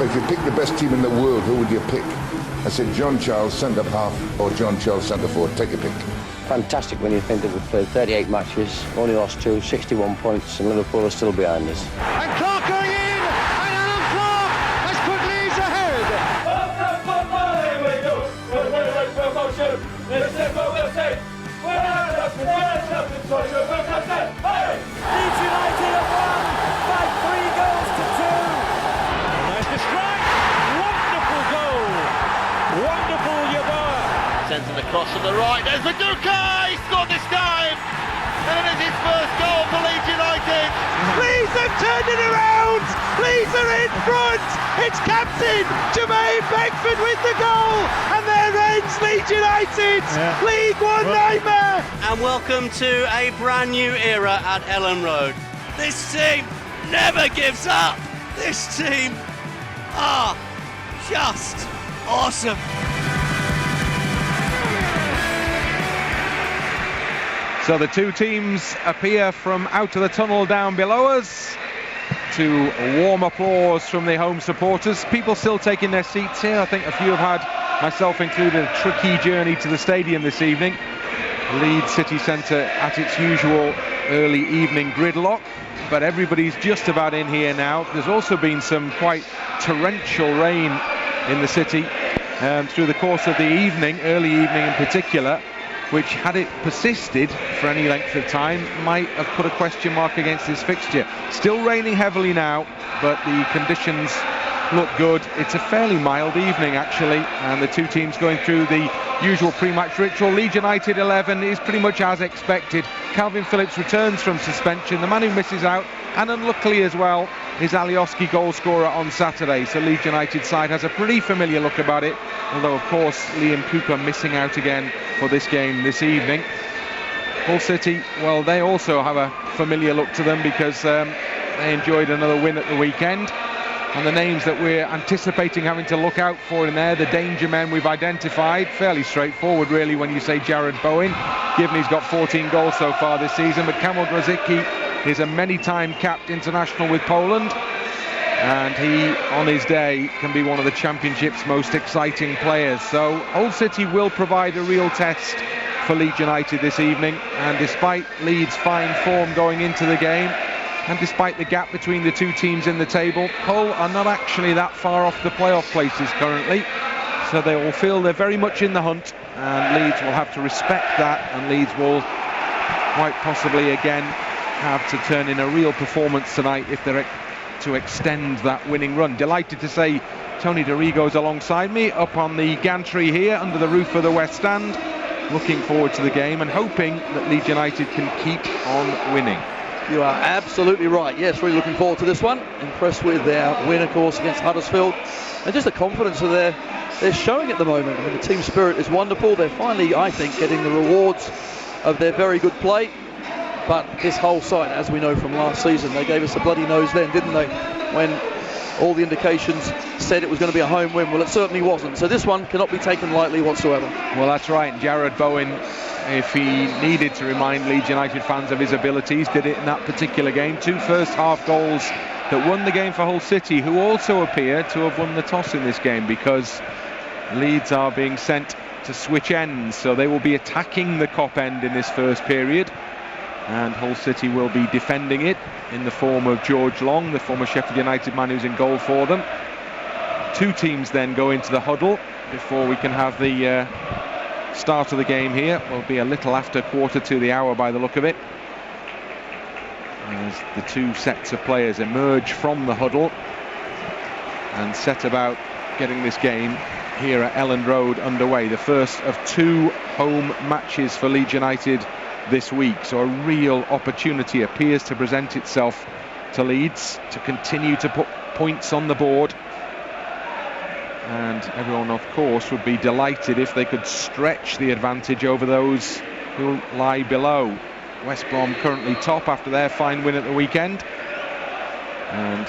But if you pick the best team in the world, who would you pick? I said John Charles, centre-half, or John Charles, centre-forward. Take a pick. Fantastic when you think that we've played 38 matches, only lost 2, 61 points, and Liverpool are still behind us. And Clark going in, and Alan Clark has put Leeds ahead. Leeds United have won by 3 goals to 2. And there's the strike. Wonderful goal. Wonderful Yeboah. Sends an across from the right. There's Maduka. He scored this time. And it is his first goal for Leeds United. Leeds have turned it around. Leeds are in front. It's captain Jermaine Beckford with the goal. And there ends Leeds United. League One nightmare. And welcome to a brand new era at Ellen Road. This team never gives up. This team are just awesome. So the two teams appear from out of the tunnel down below us, to warm applause from the home supporters. People still taking their seats here. I think a few have had, myself included, a tricky journey to the stadium this evening. Leeds City Centre at its usual early evening gridlock, but everybody's just about in here now. There's also been some quite torrential rain in the city through the course of the evening, early evening in particular, which, had it persisted for any length of time, might have put a question mark against this fixture. Still raining heavily now, but the conditions look good. It's a fairly mild evening, actually, and the two teams going through the usual pre-match ritual. Leeds United 11 is pretty much as expected. Calvin Phillips returns from suspension. The man who misses out, and unluckily as well, is Alioski, goal scorer on Saturday. So Leeds United side has a pretty familiar look about it, although of course Liam Cooper missing out again for this game this evening. Hull City, well, they also have a familiar look to them because they enjoyed another win at the weekend. And the names that we're anticipating having to look out for in there, the danger men we've identified, fairly straightforward really when you say Jared Bowen, given he's got 14 goals so far this season. But Kamil Grosicki is a many-time capped international with Poland, and he, on his day, can be one of the Championship's most exciting players. So Hull City will provide a real test for Leeds United this evening, and despite Leeds' fine form going into the game, and despite the gap between the two teams in the table, Hull are not actually that far off the playoff places currently, so they will feel they're very much in the hunt, and Leeds will have to respect that, and Leeds will quite possibly again have to turn in a real performance tonight if they're to extend that winning run. Delighted to say Tony Dorigo's alongside me up on the gantry here under the roof of the West Stand, looking forward to the game and hoping that Leeds United can keep on winning. You are absolutely right. Yes, really looking forward to this one. Impressed with their win, of course, against Huddersfield, and just the confidence that they're showing at the moment. I mean, the team spirit is wonderful. They're finally, I think, getting the rewards of their very good play. But this whole side, as we know from last season, they gave us a bloody nose then, didn't they? When all the indications said it was going to be a home win. Well, it certainly wasn't. So this one cannot be taken lightly whatsoever. Well, that's right. Jared Bowen, if he needed to remind Leeds United fans of his abilities, did it in that particular game. 2 first-half goals that won the game for Hull City, who also appear to have won the toss in this game, because Leeds are being sent to switch ends, so they will be attacking the Kop end in this first period, and Hull City will be defending it in the form of George Long, the former Sheffield United man who's in goal for them. Two teams then go into the huddle before we can have the start of the game here. Will be a little after 1:45 by the look of it, as the two sets of players emerge from the huddle and set about getting this game here at Ellen Road underway. The first of 2 home matches for Leeds United this week, so a real opportunity appears to present itself to Leeds to continue to put points on the board, and everyone of course would be delighted if they could stretch the advantage over those who lie below. West Brom currently top after their fine win at the weekend, and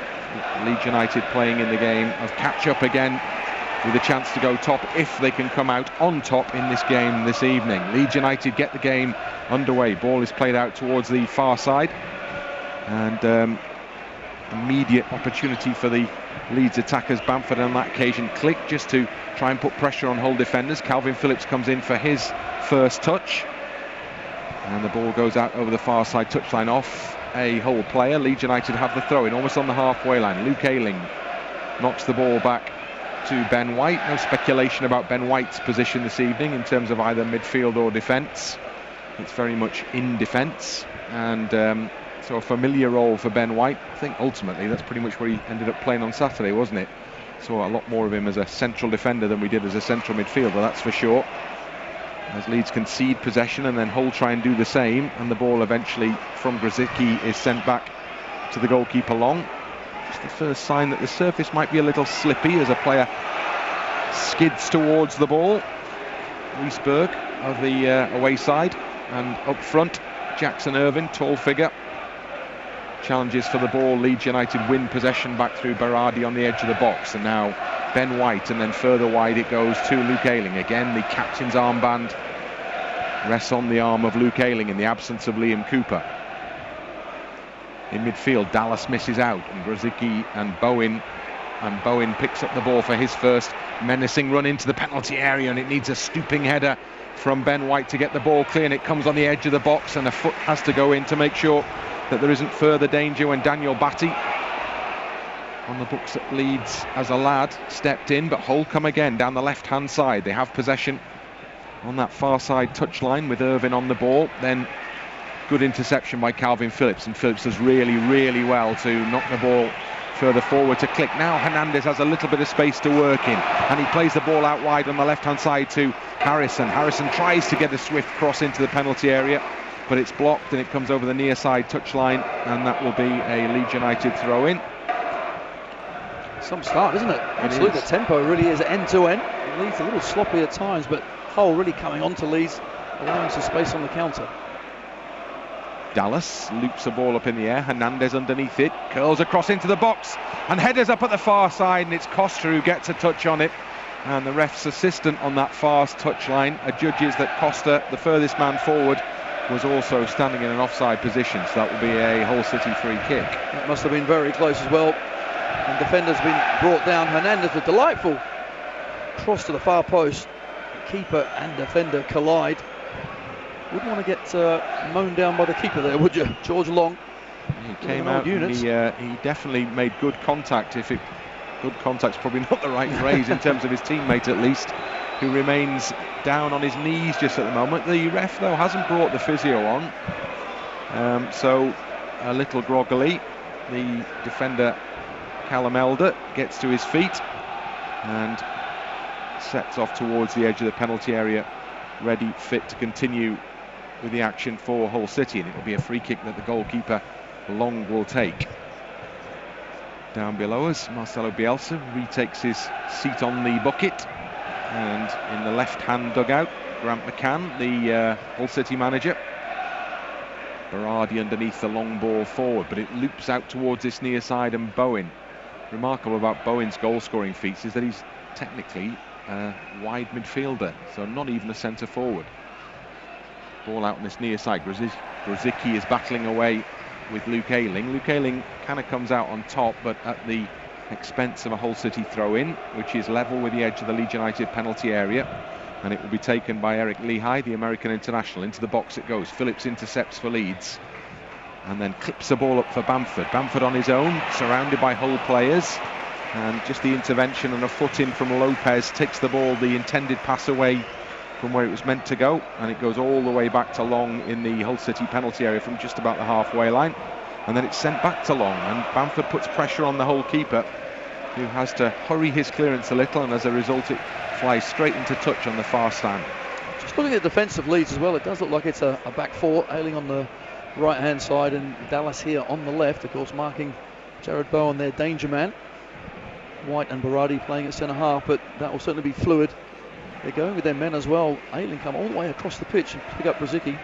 Leeds United playing in the game of catch up again, with a chance to go top if they can come out on top in this game this evening. Leeds United get the game underway. Ball is played out towards the far side, and immediate opportunity for the Leeds attackers. Bamford on that occasion clicked just to try and put pressure on Hull defenders. Calvin Phillips comes in for his first touch, and the ball goes out over the far side touchline off a Hull player. Leeds United have the throw in almost on the halfway line. Luke Ayling knocks the ball back to Ben White. No speculation about Ben White's position this evening in terms of either midfield or defence. It's very much in defence, and so a familiar role for Ben White. I think ultimately that's pretty much where he ended up playing on Saturday, wasn't it? Saw a lot more of him as a central defender than we did as a central midfielder, that's for sure. As Leeds concede possession and then Hull try and do the same, and the ball eventually from Grzycki is sent back to the goalkeeper Long. Just the first sign that the surface might be a little slippy as a player skids towards the ball. Wiesberg of the away side, and up front Jackson Irvine, tall figure, challenges for the ball. Leeds United win possession back through Berardi on the edge of the box, and now Ben White, and then further wide it goes to Luke Ayling. Again, the captain's armband rests on the arm of Luke Ayling in the absence of Liam Cooper. In midfield, Dallas misses out, and Grzycki and Bowen picks up the ball for his first menacing run into the penalty area, and it needs a stooping header from Ben White to get the ball clear, and it comes on the edge of the box, and a foot has to go in to make sure that there isn't further danger when Daniel Batty, on the books at Leeds as a lad, stepped in. But Hull come again down the left hand side. They have possession on that far side touchline with Irvine on the ball. Then good interception by Calvin Phillips, and Phillips does really well to knock the ball further forward to Click. Now Hernandez has a little bit of space to work in, and he plays the ball out wide on the left hand side to Harrison. Harrison tries to get a swift cross into the penalty area, but it's blocked, and it comes over the near side touchline, and that will be a Leeds United throw in. Some start, isn't it? Absolutely, the tempo really is end to end. Leeds a little sloppy at times, but Hull really coming on to Leeds, allowing some space on the counter. Dallas loops the ball up in the air. Hernandez underneath it, curls across into the box, and headers up at the far side, and it's Costa who gets a touch on it, and the ref's assistant on that far touchline adjudges that Costa, the furthest man forward, was also standing in an offside position, so that will be a Hull City free kick. That must have been very close as well, and defender's been brought down. Hernandez, a delightful cross to the far post. Keeper and defender collide. Wouldn't want to get mown down by the keeper there, would you? George Long. He came out and he definitely made good contact. Good contact's probably not the right phrase in terms of his teammate, at least, who remains down on his knees just at the moment. The ref, though, hasn't brought the physio on, so a little groggily. The defender Callum Elder gets to his feet and sets off towards the edge of the penalty area, ready, fit to continue with the action for Hull City, and it will be a free kick that the goalkeeper Long will take. Down below us, Marcelo Bielsa retakes his seat on the bucket, and in the left-hand dugout, Grant McCann, the Hull City manager. Berardi underneath the long ball forward, but it loops out towards this near side, and Bowen. Remarkable about Bowen's goal-scoring feats is that he's technically a wide midfielder, so not even a centre forward. Ball out on this near side. Grzycki is battling away with Luke Ayling. Luke Ayling kind of comes out on top, but at the expense of a Hull City throw-in, which is level with the edge of the Leeds United penalty area, and it will be taken by Eric Lehigh, the American international. Into the box it goes. Phillips intercepts for Leeds, and then clips the ball up for Bamford. Bamford on his own, surrounded by Hull players, and just the intervention and a foot in from Lopez takes the ball, the intended pass, away from where it was meant to go, and it goes all the way back to Long in the Hull City penalty area from just about the halfway line, and then it's sent back to Long, and Bamford puts pressure on the Hull keeper, who has to hurry his clearance a little, and as a result it flies straight into touch on the far stand. Just looking at defensive Leeds as well, it does look like it's a back four. Ayling on the right hand side and Dallas here on the left, of course marking Jared Bowen, their danger man. White and Berardi playing at centre half, but that will certainly be fluid. They're going with their men as well. Ayling come all the way across the pitch and pick up Grzycki.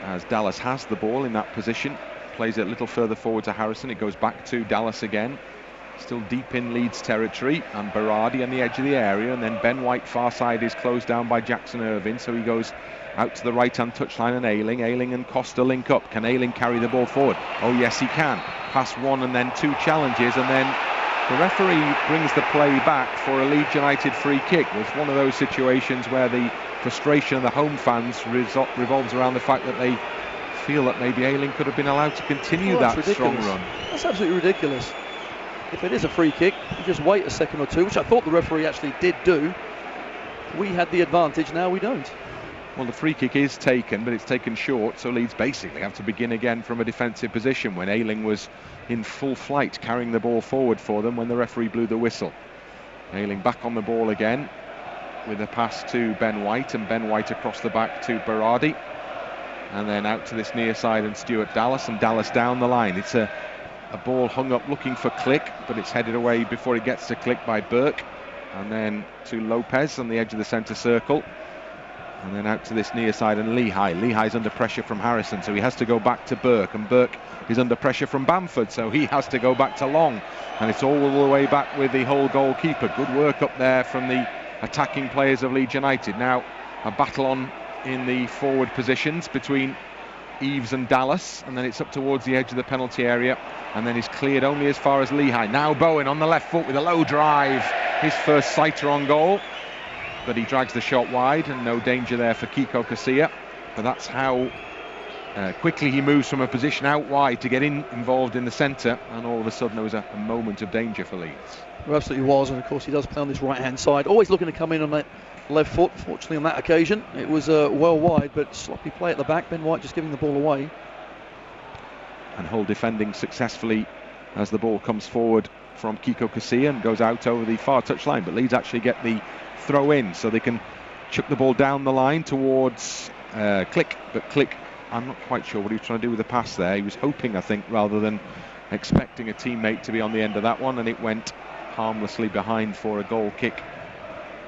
As Dallas has the ball in that position, plays it a little further forward to Harrison. It goes back to Dallas again, still deep in Leeds territory, and Berardi on the edge of the area, and then Ben White far side is closed down by Jackson Irvine, so he goes Out to the right-hand touchline and Ayling and Costa link up. Can Ayling carry the ball forward? Oh yes, he can. Pass one and then two challenges, and then the referee brings the play back for a Leeds United free kick. It's one of those situations where the frustration of the home fans revolves around the fact that they feel that maybe Ayling could have been allowed to continue that strong run. That's absolutely ridiculous. If it is a free kick, you just wait a second or two, which I thought the referee actually did do. We had the advantage, now we don't. Well, the free kick is taken, but it's taken short, so Leeds basically have to begin again from a defensive position when Ayling was in full flight, carrying the ball forward for them when the referee blew the whistle. Ayling back on the ball again with a pass to Ben White, and Ben White across the back to Berardi, and then out to this near side and Stuart Dallas, and Dallas down the line. It's a ball hung up looking for Click, but it's headed away before it gets to Click by Burke, and then to Lopez on the edge of the centre circle, and then out to this near side and Lehigh. Lehigh's under pressure from Harrison, so he has to go back to Burke, and Burke is under pressure from Bamford, so he has to go back to Long, and it's all the way back with the Hull goalkeeper. Good work up there from the attacking players of Leeds United. Now a battle on in the forward positions between Eves and Dallas, and then it's up towards the edge of the penalty area, and then he's cleared only as far as Lehigh. Now Bowen on the left foot with a low drive, his first sighter on goal, but he drags the shot wide, and no danger there for Kiko Casilla. But that's how quickly he moves from a position out wide to get involved in the centre, and all of a sudden there was a moment of danger for Leeds. There absolutely was, and of course he does play on this right hand side, always looking to come in on that left foot. Fortunately on that occasion it was well wide, but sloppy play at the back. Ben White just giving the ball away, and Hull defending successfully as the ball comes forward from Kiko Casilla and goes out over the far touchline, but Leeds actually get the throw in, so they can chuck the ball down the line towards Click, but Click, I'm not quite sure what he was trying to do with the pass there. He was hoping, I think, rather than expecting a teammate to be on the end of that one, and it went harmlessly behind for a goal kick,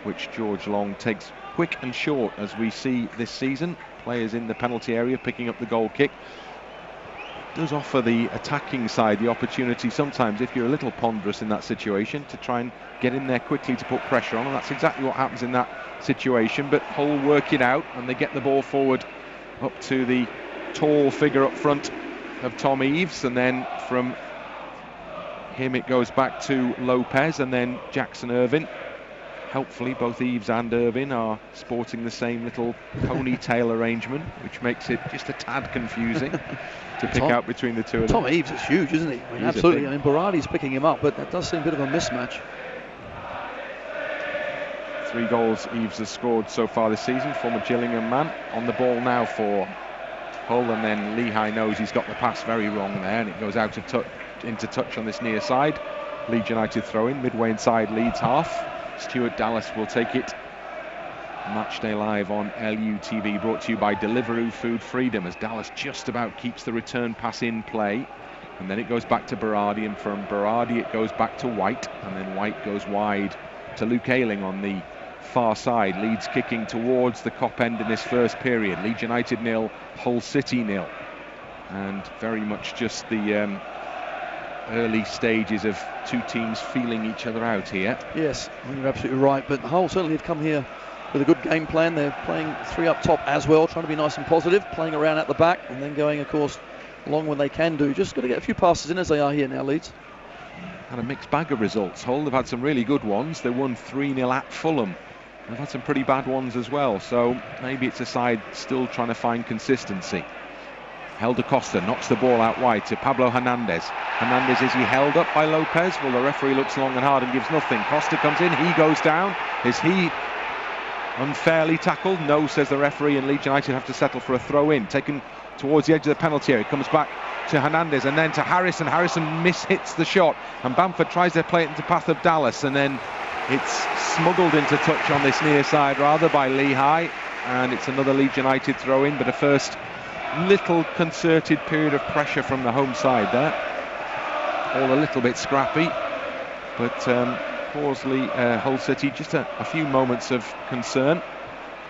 which George Long takes quick and short, as we see this season. Players in the penalty area picking up the goal kick. It does offer the attacking side the opportunity sometimes, if you're a little ponderous in that situation, to try and get in there quickly to put pressure on, and that's exactly what happens in that situation. But Hull work it out, and they get the ball forward up to the tall figure up front of Tom Eves, and then from him it goes back to Lopez, and then Jackson Irvine. Helpfully both Eves and Irvine are sporting the same little ponytail arrangement, which makes it just a tad confusing to pick out between the two of them. Tom Eves is huge, isn't he? I mean, absolutely. I mean, Berardi's picking him up, but that does seem a bit of a mismatch. 3 goals Eves has scored so far this season, former Gillingham man. On the ball now for Hull, and then Lehigh knows he's got the pass very wrong there, and it goes out of into touch on this near side. Leeds United throw in midway inside Leeds half. Stuart Dallas will take it. Matchday Live on LUTV, brought to you by Deliveroo Food Freedom, as Dallas just about keeps the return pass in play, and then it goes back to Berardi, and from Berardi it goes back to White, and then White goes wide to Luke Ayling on the far side. Leeds kicking towards the Kop end in this first period. Leeds United 0, Hull City 0, and very much just the early stages of two teams feeling each other out here. Yes, you're absolutely right, but Hull certainly have come here with a good game plan. They're playing 3 up top as well, trying to be nice and positive, playing around at the back, and then going, of course, long when they can do. Just got to get a few passes in, as they are here now, Leeds. Had a mixed bag of results. Hull have had some really good ones. They won 3-0 at Fulham. They've had some pretty bad ones as well, so maybe it's a side still trying to find consistency. Helder Costa knocks the ball out wide to Pablo Hernandez. Hernandez, is he held up by Lopez? Well, the referee looks long and hard and gives nothing. Costa comes in, he goes down. Is he unfairly tackled? No, says the referee, and Leeds United have to settle for a throw-in. Taken towards the edge of the penalty area. It comes back to Hernandez and then to Harrison. Harrison mishits the shot, and Bamford tries to play it into the path of Dallas, and then it's smuggled into touch on this near side rather by Lehigh, and it's another Leeds United throw-in, but a first little concerted period of pressure from the home side there. All a little bit scrappy, but Horsley, Hull City, just a few moments of concern.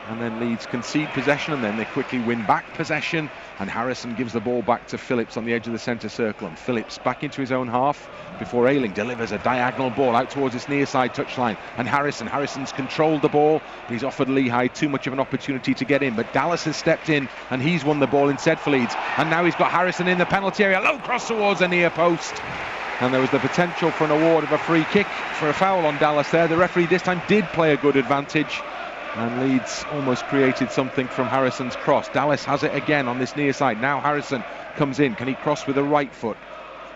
And then Leeds concede possession, and then they quickly win back possession, and Harrison gives the ball back to Phillips on the edge of the centre circle, and Phillips back into his own half before Ayling delivers a diagonal ball out towards his near side touchline. And Harrison's controlled the ball, but he's offered Lehigh too much of an opportunity to get in, but Dallas has stepped in and he's won the ball instead for Leeds, and now he's got Harrison in the penalty area, low cross towards the near post, and there was the potential for an award of a free kick for a foul on Dallas there. The referee this time did play a good advantage, and Leeds almost created something from Harrison's cross. Dallas has it again on this near side. Now Harrison comes in. Can he cross with the right foot?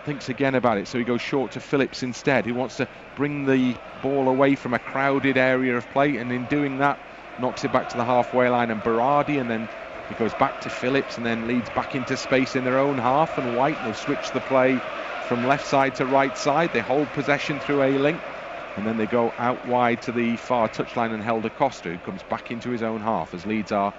Thinks again about it, so he goes short to Phillips instead, who wants to bring the ball away from a crowded area of play, and in doing that knocks it back to the halfway line and Berardi, and then he goes back to Phillips, and then leads back into space in their own half, and White will switch the play from left side to right side. They hold possession through Ayling, and then they go out wide to the far touchline, and Helder Costa, who comes back into his own half, as Leeds are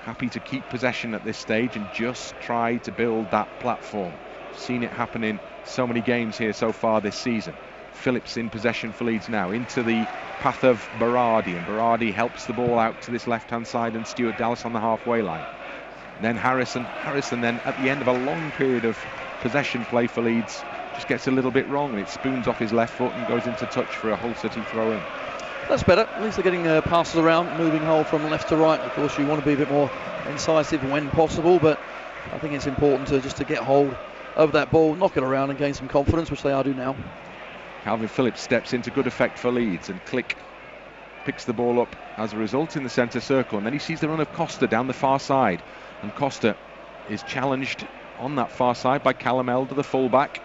happy to keep possession at this stage and just try to build that platform. Seen it happen in so many games here so far this season. Phillips in possession for Leeds now, into the path of Berardi, and Berardi helps the ball out to this left-hand side, and Stuart Dallas on the halfway line. And then Harrison then at the end of a long period of possession play for Leeds, just gets a little bit wrong, and it spoons off his left foot and goes into touch for a Hull City throw-in. That's better. At least they're getting passes around, moving Hull from left to right. Of course, you want to be a bit more incisive when possible, but I think it's important to get hold of that ball, knock it around and gain some confidence, which they are doing now. Calvin Phillips steps into good effect for Leeds, and Click picks the ball up as a result in the centre circle, and then he sees the run of Costa down the far side, and Costa is challenged on that far side by Callum Elder, the fullback,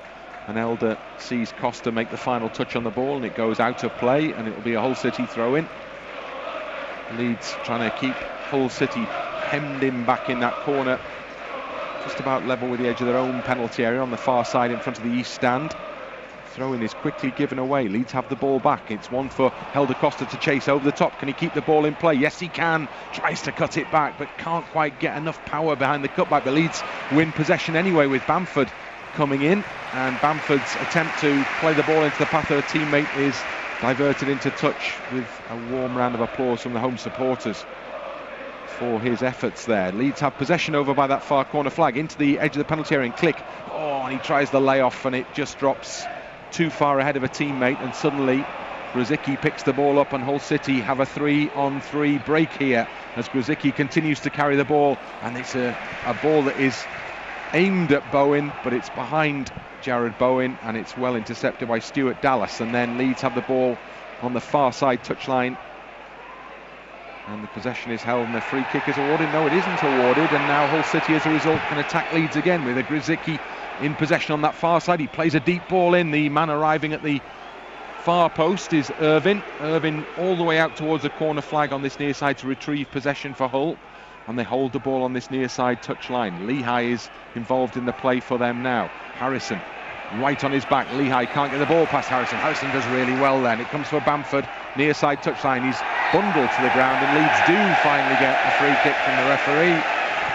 and Elder sees Costa make the final touch on the ball, and it goes out of play, and it will be a Hull City throw-in. Leeds trying to keep Hull City hemmed in back in that corner, just about level with the edge of their own penalty area on the far side in front of the east stand. Throw-in is quickly given away. Leeds have the ball back. It's one for Helder Costa to chase over the top. Can he keep the ball in play? Yes, he can. Tries to cut it back, but can't quite get enough power behind the cutback. But Leeds win possession anyway, with Bamford coming in, and Bamford's attempt to play the ball into the path of a teammate is diverted into touch, with a warm round of applause from the home supporters for his efforts there. Leeds have possession over by that far corner flag, into the edge of the penalty area, and Click. And he tries the layoff, and it just drops too far ahead of a teammate, and suddenly Grzycki picks the ball up, and Hull City have a 3-on-3 break here as Grzycki continues to carry the ball, and it's a ball that is aimed at Bowen, but it's behind Jared Bowen, and it's well intercepted by Stuart Dallas. And then Leeds have the ball on the far side touchline, and the possession is held, and the free kick is awarded. No, it isn't awarded, and now Hull City as a result can attack Leeds again with a Grzycki in possession on that far side. He plays a deep ball in. The man arriving at the far post is Irvin all the way out towards the corner flag on this near side to retrieve possession for Hull, and they hold the ball on this near side touchline. Lehigh is involved in the play for them now. Harrison right on his back. Lehigh can't get the ball past Harrison. Harrison does really well then. It comes for Bamford, near side touchline. He's bundled to the ground, and Leeds do finally get a free kick from the referee,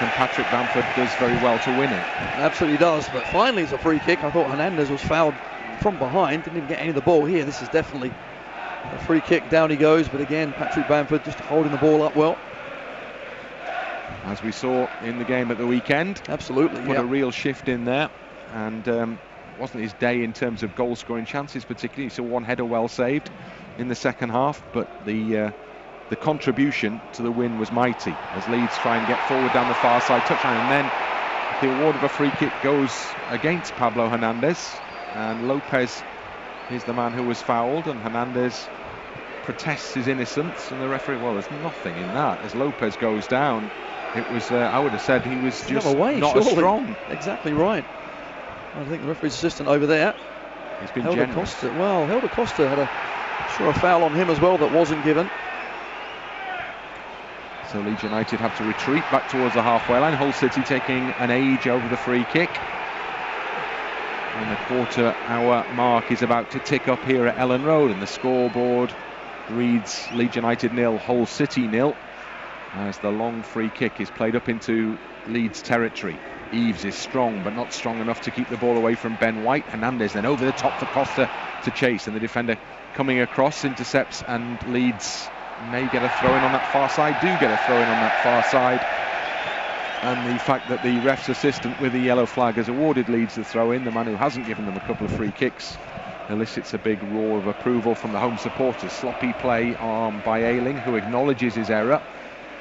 and Patrick Bamford does very well to win it. Absolutely does, but finally it's a free kick. I thought Hernandez was fouled from behind, didn't even get any of the ball here. This is definitely a free kick. Down he goes, but again Patrick Bamford just holding the ball up well, as we saw in the game at the weekend. Absolutely, put a real shift in there, and wasn't his day in terms of goal scoring chances particularly. He saw one header well saved in the second half, but the contribution to the win was mighty as Leeds try and get forward down the far side touchline, and then the award of a free kick goes against Pablo Hernandez, and Lopez is the man who was fouled, and Hernandez protests his innocence, and the referee, well, there's nothing in that. As Lopez goes down, it was I would have said he was just not as strong. Exactly right. I think the referee's assistant over there, he's been Helder generous. Costa. Well, Helder Costa had a foul on him as well that wasn't given. So Leeds United have to retreat back towards the halfway line. Hull City taking an age over the free kick. And the quarter hour mark is about to tick up here at Ellen Road, and the scoreboard reads Leeds United 0, Hull City 0, as the long free kick is played up into Leeds territory. Eves is strong, but not strong enough to keep the ball away from Ben White. Hernandez then over the top for Costa to chase, and the defender coming across intercepts, and Leeds may get a throw-in on that far side, do get a throw-in on that far side. And the fact that the ref's assistant with the yellow flag has awarded Leeds the throw-in, the man who hasn't given them a couple of free kicks, elicits a big roar of approval from the home supporters. Sloppy play by Ayling, who acknowledges his error.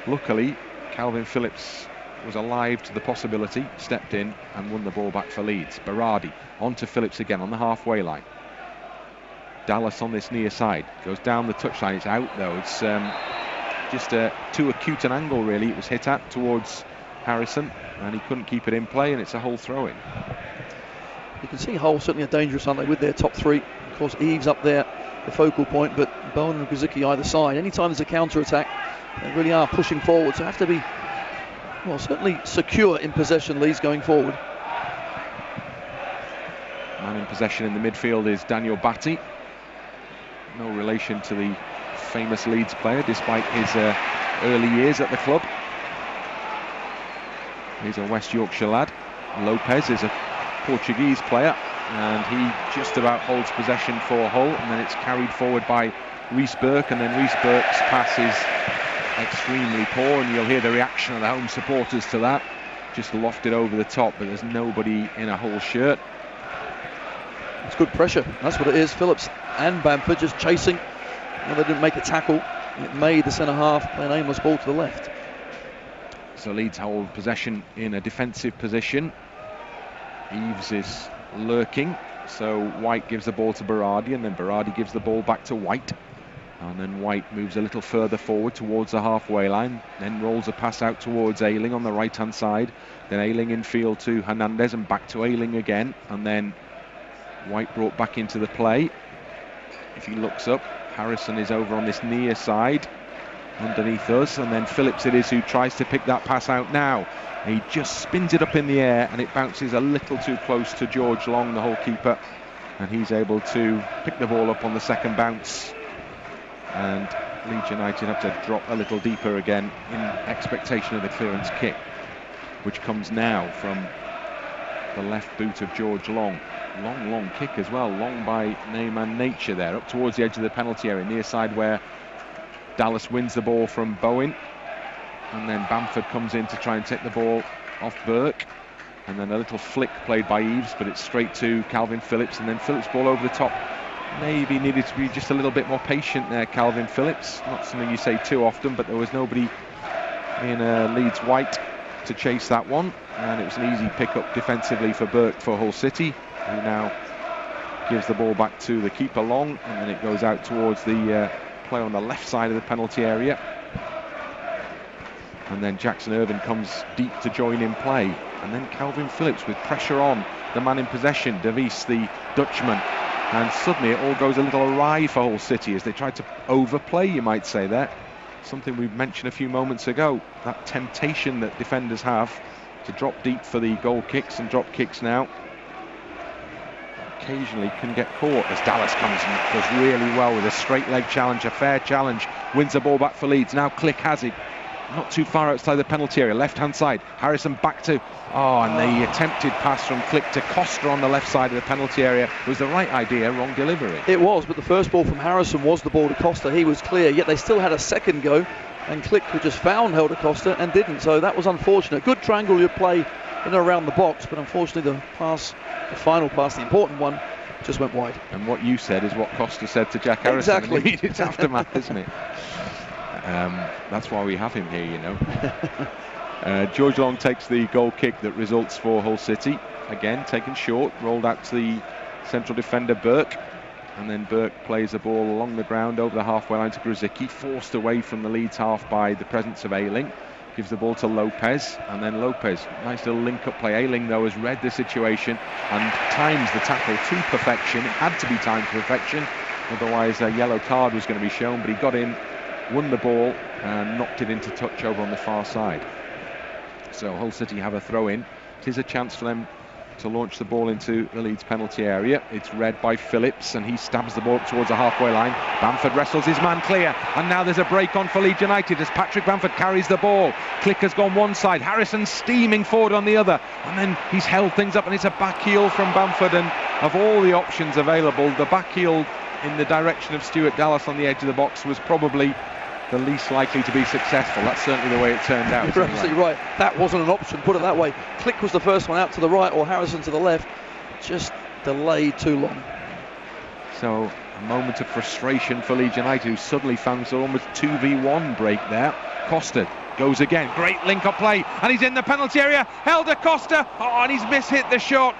Luckily, Calvin Phillips was alive to the possibility, stepped in and won the ball back for Leeds. Berardi on to Phillips again on the halfway line. Dallas on this near side, goes down the touchline. It's out though. It's just too acute an angle really. It was hit at towards Harrison and he couldn't keep it in play, and it's a whole throw-in. You can see Hull certainly are dangerous, aren't they, with their top three. Of course, Eves up there, the focal point, but Bowen and Grzycki either side. Anytime there's a counter-attack, they really are pushing forward, so have to be, well, certainly secure in possession, Leeds, going forward. Man in possession in the midfield is Daniel Batty. No relation to the famous Leeds player, despite his early years at the club. He's a West Yorkshire lad. Lopez is a Portuguese player, and he just about holds possession for Hull, and then it's carried forward by Rhys Burke, and then Rhys Burke's pass is extremely poor, and you'll hear the reaction of the home supporters to that. Just lofted over the top, but there's nobody in a Hull shirt. It's good pressure, that's what it is. Phillips and Bamford just chasing. Well, they didn't make a tackle. It made the centre half play an aimless ball to the left. So Leeds hold possession in a defensive position. Eves is lurking, so White gives the ball to Berardi, and then Berardi gives the ball back to White, and then White moves a little further forward towards the halfway line, then rolls a pass out towards Ayling on the right hand side, then Ayling in field to Hernandez and back to Ayling again, and then White brought back into the play. If he looks up, Harrison is over on this near side underneath us, and then Phillips it is who tries to pick that pass out now. He just spins it up in the air and it bounces a little too close to George Long, the Hull keeper, and he's able to pick the ball up on the second bounce, and Leeds United have to drop a little deeper again in expectation of the clearance kick, which comes now from the left boot of George Long. Long kick as well, Long by name and nature there, up towards the edge of the penalty area, near side where Dallas wins the ball from Bowen, and then Bamford comes in to try and take the ball off Burke, and then a little flick played by Eves, but it's straight to Calvin Phillips, and then Phillips ball over the top. Maybe needed to be just a little bit more patient there, Calvin Phillips. Not something you say too often, but there was nobody in Leeds White to chase that one, and it was an easy pick up defensively for Burke for Hull City, who now gives the ball back to the keeper Long, and then it goes out towards the play on the left side of the penalty area, and then Jackson Irvine comes deep to join in play, and then Calvin Phillips with pressure on the man in possession, De Vries, the Dutchman, and suddenly it all goes a little awry for Hull City as they tried to overplay, you might say there. Something we mentioned a few moments ago, that temptation that defenders have to drop deep for the goal kicks and drop kicks now. Occasionally can get caught as Dallas comes and does really well with a straight leg challenge, a fair challenge, wins the ball back for Leeds. Now Click has it, not too far outside the penalty area, left hand side, Harrison back to, and the attempted pass from Click to Costa on the left side of the penalty area was the right idea, wrong delivery. It was, but the first ball from Harrison was the ball to Costa. He was clear, yet they still had a second go, and Click who just found Helder Costa and didn't, so that was unfortunate. Good triangular play in and around the box, but unfortunately the final pass, the important one, just went wide. And what you said is what Costa said to Jack Harrison exactly. in the immediate aftermath, isn't it? That's why we have him here, you know. George Long takes the goal kick that results for Hull City. Again, taken short, rolled out to the central defender Burke, and then Burke plays the ball along the ground over the halfway line to Grzycki, forced away from the Leeds half by the presence of Ayling. Gives the ball to Lopez, and then Lopez, nice little link-up play. Ayling, though, has read the situation and times the tackle to perfection. It had to be timed to perfection, otherwise a yellow card was going to be shown, but he got in, won the ball, and knocked it into touch over on the far side. So Hull City have a throw-in. It is a chance for them to launch the ball into the Leeds penalty area. It's read by Phillips, and he stabs the ball up towards the halfway line. Bamford wrestles his man clear, and now there's a break on for Leeds United as Patrick Bamford carries the ball. Click has gone one side, Harrison steaming forward on the other, and then he's held things up, and it's a back heel from Bamford, and of all the options available, the back heel in the direction of Stuart Dallas on the edge of the box was probably the least likely to be successful. That's certainly the way it turned out. You're absolutely right. That wasn't an option, put it that way. Click was the first one out to the right, or Harrison to the left. Just delayed too long. So a moment of frustration for Leeds United, who suddenly found an almost 2v1 break there. Costa goes again, great link-up play, and he's in the penalty area. Helder Costa, and he's mishit the shot,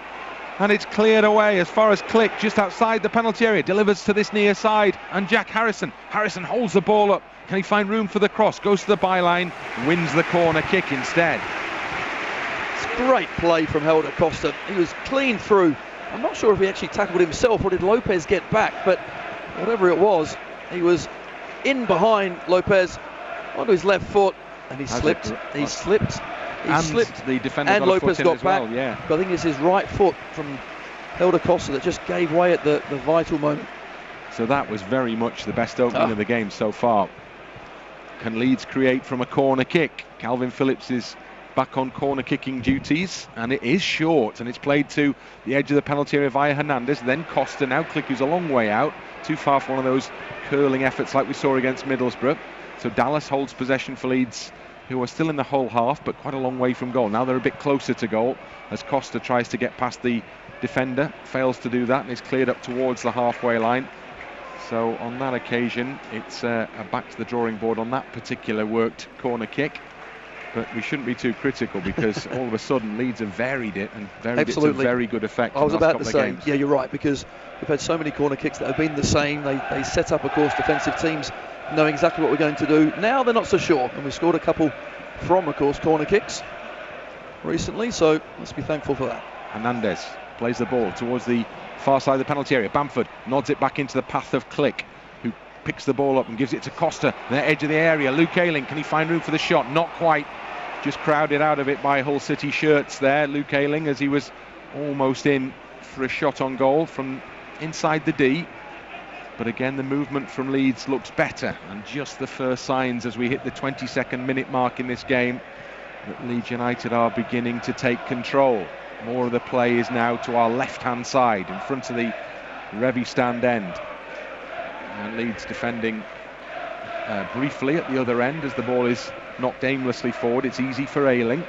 and it's cleared away as far as Click, just outside the penalty area, delivers to this near side, and Jack Harrison holds the ball up. Can he find room for the cross? Goes to the byline, wins the corner kick instead. It's great play from Helder Costa. He was clean through. I'm not sure if he actually tackled himself or did Lopez get back, but whatever it was, he was in behind Lopez onto his left foot, and he slipped. The defender and got Lopez a foot in got as back. well, yeah. But I think it's his right foot from Helder Costa that just gave way at the vital moment. So that was very much the best opening of the game so far. Can Leeds create from a corner kick? Calvin Phillips is back on corner kicking duties, and it is short, and it's played to the edge of the penalty area via Hernandez, then Costa. Now Click, who's a long way out, too far for one of those curling efforts like we saw against Middlesbrough. So Dallas holds possession for Leeds, who are still in the whole half but quite a long way from goal. Now they're a bit closer to goal as Costa tries to get past the defender, fails to do that, and is cleared up towards the halfway line. So on that occasion, it's a back to the drawing board on that particular worked corner kick. But we shouldn't be too critical, because all of a sudden Leeds have varied it, and varied it to very good effect. I was in the last about to couple say, of games. yeah, you're right, because we've had so many corner kicks that have been the same. They set up, of course, defensive teams knowing exactly what we're going to do. Now they're not so sure, and we scored a couple from, of course, corner kicks recently, so let's be thankful for that. Hernandez plays the ball towards the far side of the penalty area. Bamford nods it back into the path of Click, who picks the ball up and gives it to Costa, the edge of the area. Luke Ayling, can he find room for the shot? Not quite. Just crowded out of it by Hull City shirts there, Luke Ayling, as he was almost in for a shot on goal from inside the D. But again, the movement from Leeds looks better, and just the first signs as we hit the 22nd minute mark in this game that Leeds United are beginning to take control. More of the play is now to our left-hand side, in front of the Revy stand end. And Leeds defending briefly at the other end as the ball is knocked aimlessly forward. It's easy for Ayling,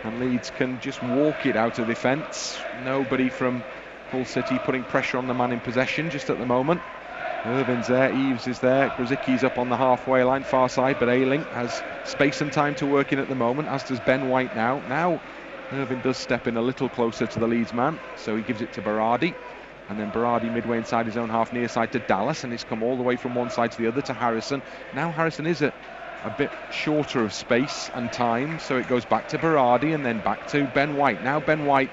and Leeds can just walk it out of defence. Nobody from Hull City putting pressure on the man in possession just at the moment. Irvin's there, Eves is there, Grzycki's up on the halfway line, far side, but Ayling has space and time to work in at the moment, as does Ben White now. Now Irvin does step in a little closer to the Leeds man, so he gives it to Berardi, and then Berardi midway inside his own half, near side to Dallas, and it's come all the way from one side to the other to Harrison. Now Harrison is a bit shorter of space and time, so it goes back to Berardi and then back to Ben White. Now Ben White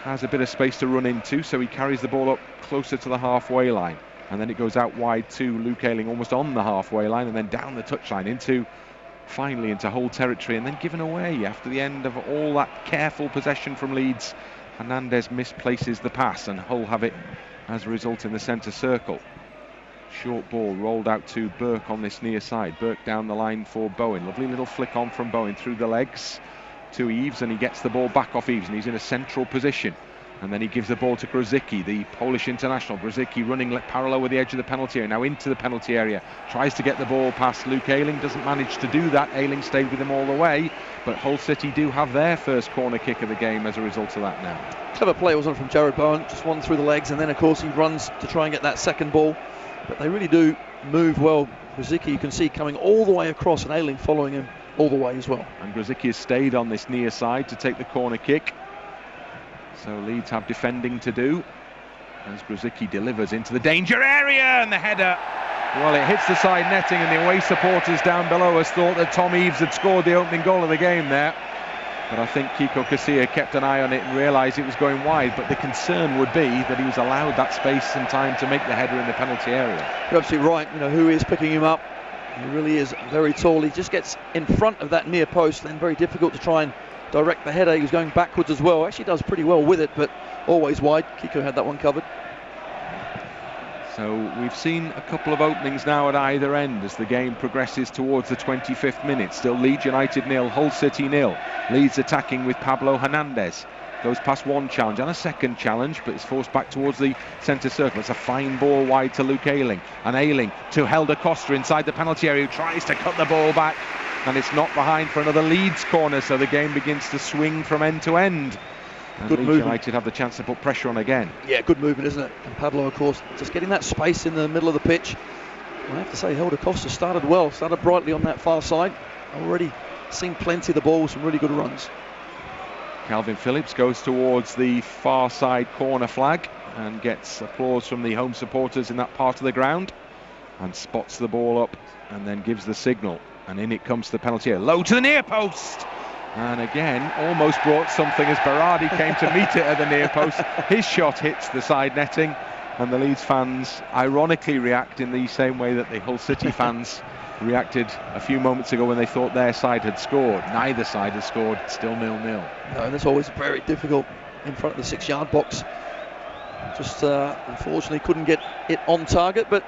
has a bit of space to run into, so he carries the ball up closer to the halfway line, and then it goes out wide to Luke Ayling, almost on the halfway line, and then down the touchline finally into Hull territory, and then given away after the end of all that careful possession from Leeds. Hernandez misplaces the pass, and Hull have it as a result in the centre circle. Short ball rolled out to Burke on this near side. Burke down the line for Bowen. Lovely little flick on from Bowen through the legs to Eves, and he gets the ball back off Eves, and he's in a central position. And then he gives the ball to Grzycki, the Polish international. Grzycki running parallel with the edge of the penalty area, now into the penalty area. Tries to get the ball past Luke Ayling, doesn't manage to do that. Ayling stayed with him all the way, but Hull City do have their first corner kick of the game as a result of that now. Clever play, wasn't it, from Jared Bowen? Just one through the legs, and then, of course, he runs to try and get that second ball. But they really do move well. Grzycki, you can see, coming all the way across, and Ayling following him all the way as well. And Grzycki has stayed on this near side to take the corner kick. So Leeds have defending to do as Grzycki delivers into the danger area, and the header, well, it hits the side netting, and the away supporters down below us thought that Tom Eves had scored the opening goal of the game there. But I think Kiko Casilla kept an eye on it and realised it was going wide, but the concern would be that he was allowed that space and time to make the header in the penalty area. You're absolutely right. You know, who is picking him up? He really is very tall. He just gets in front of that near post, then very difficult to try and direct the header. He was going backwards as well. Actually does pretty well with it, but always wide. Kiko had that one covered. So we've seen a couple of openings now at either end as the game progresses towards the 25th minute. Still Leeds United 0, Hull City 0. Leeds attacking with Pablo Hernandez. Goes past one challenge and a second challenge, but it's forced back towards the centre circle. It's a fine ball wide to Luke Ayling. And Ayling to Helder Costa inside the penalty area, who tries to cut the ball back. And it's not behind for another Leeds corner, so the game begins to swing from end to end. And Good Leeds movement. United have the chance to put pressure on again. Yeah, good movement, isn't it? And Pablo, of course, just getting that space in the middle of the pitch. I have to say, Helder Costa started well, started brightly on that far side. Already seen plenty of the ball, some really good runs. Calvin Phillips goes towards the far side corner flag and gets applause from the home supporters in that part of the ground, and spots the ball up and then gives the signal, and in it comes to the penalty area, low to the near post, and again almost brought something as Berardi came to meet it at the near post. His shot hits the side netting, and the Leeds fans ironically react in the same way that the Hull City fans reacted a few moments ago when they thought their side had scored. Neither side has scored, still 0-0. No, and it's always very difficult in front of the 6-yard box. Just unfortunately couldn't get it on target, but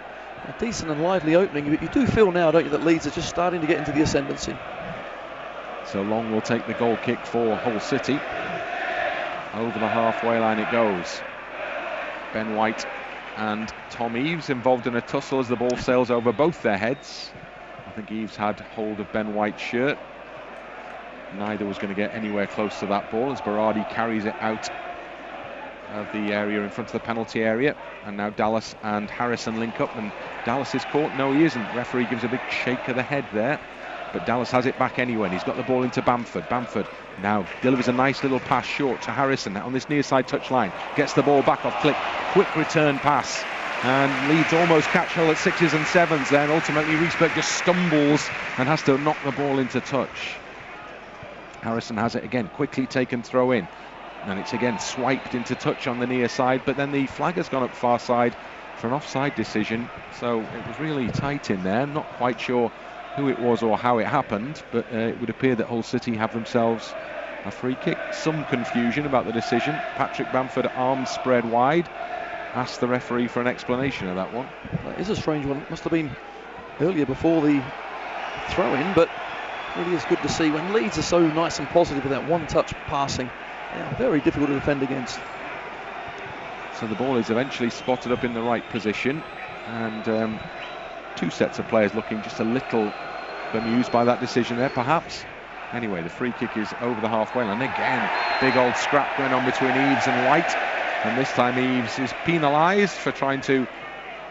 a decent and lively opening. You do feel now, don't you, that Leeds are just starting to get into the ascendancy. So Long will take the goal kick for Hull City. Over the halfway line it goes. Ben White and Tom Eaves involved in a tussle as the ball sails over both their heads. I think Eaves had hold of Ben White's shirt. Neither was going to get anywhere close to that ball as Berardi carries it out of the area in front of the penalty area. And now Dallas and Harrison link up, and Dallas is caught. No, he isn't. Referee gives a big shake of the head there, but Dallas has it back anyway, and he's got the ball into Bamford. Bamford now delivers a nice little pass short to Harrison on this near side touchline. Gets the ball back off Click. Quick return pass. And Leeds almost catch Hull at 6s and 7s then. Ultimately, Riesberg just stumbles and has to knock the ball into touch. Harrison has it again. Quickly taken throw in. And it's again swiped into touch on the near side. But then the flag has gone up far side for an offside decision. So it was really tight in there. I'm not quite sure who it was or how it happened. But it would appear that Hull City have themselves a free kick. Some confusion about the decision. Patrick Bamford, arms spread wide, asked the referee for an explanation of that one. That is a strange one. It must have been earlier before the throw-in, but really is good to see when Leeds are so nice and positive with that one-touch passing. They are very difficult to defend against. So the ball is eventually spotted up in the right position, and two sets of players looking just a little bemused by that decision there, perhaps. Anyway, the free kick is over the halfway line. Again, big old scrap going on between Eaves and White. And this time Eaves is penalised for trying to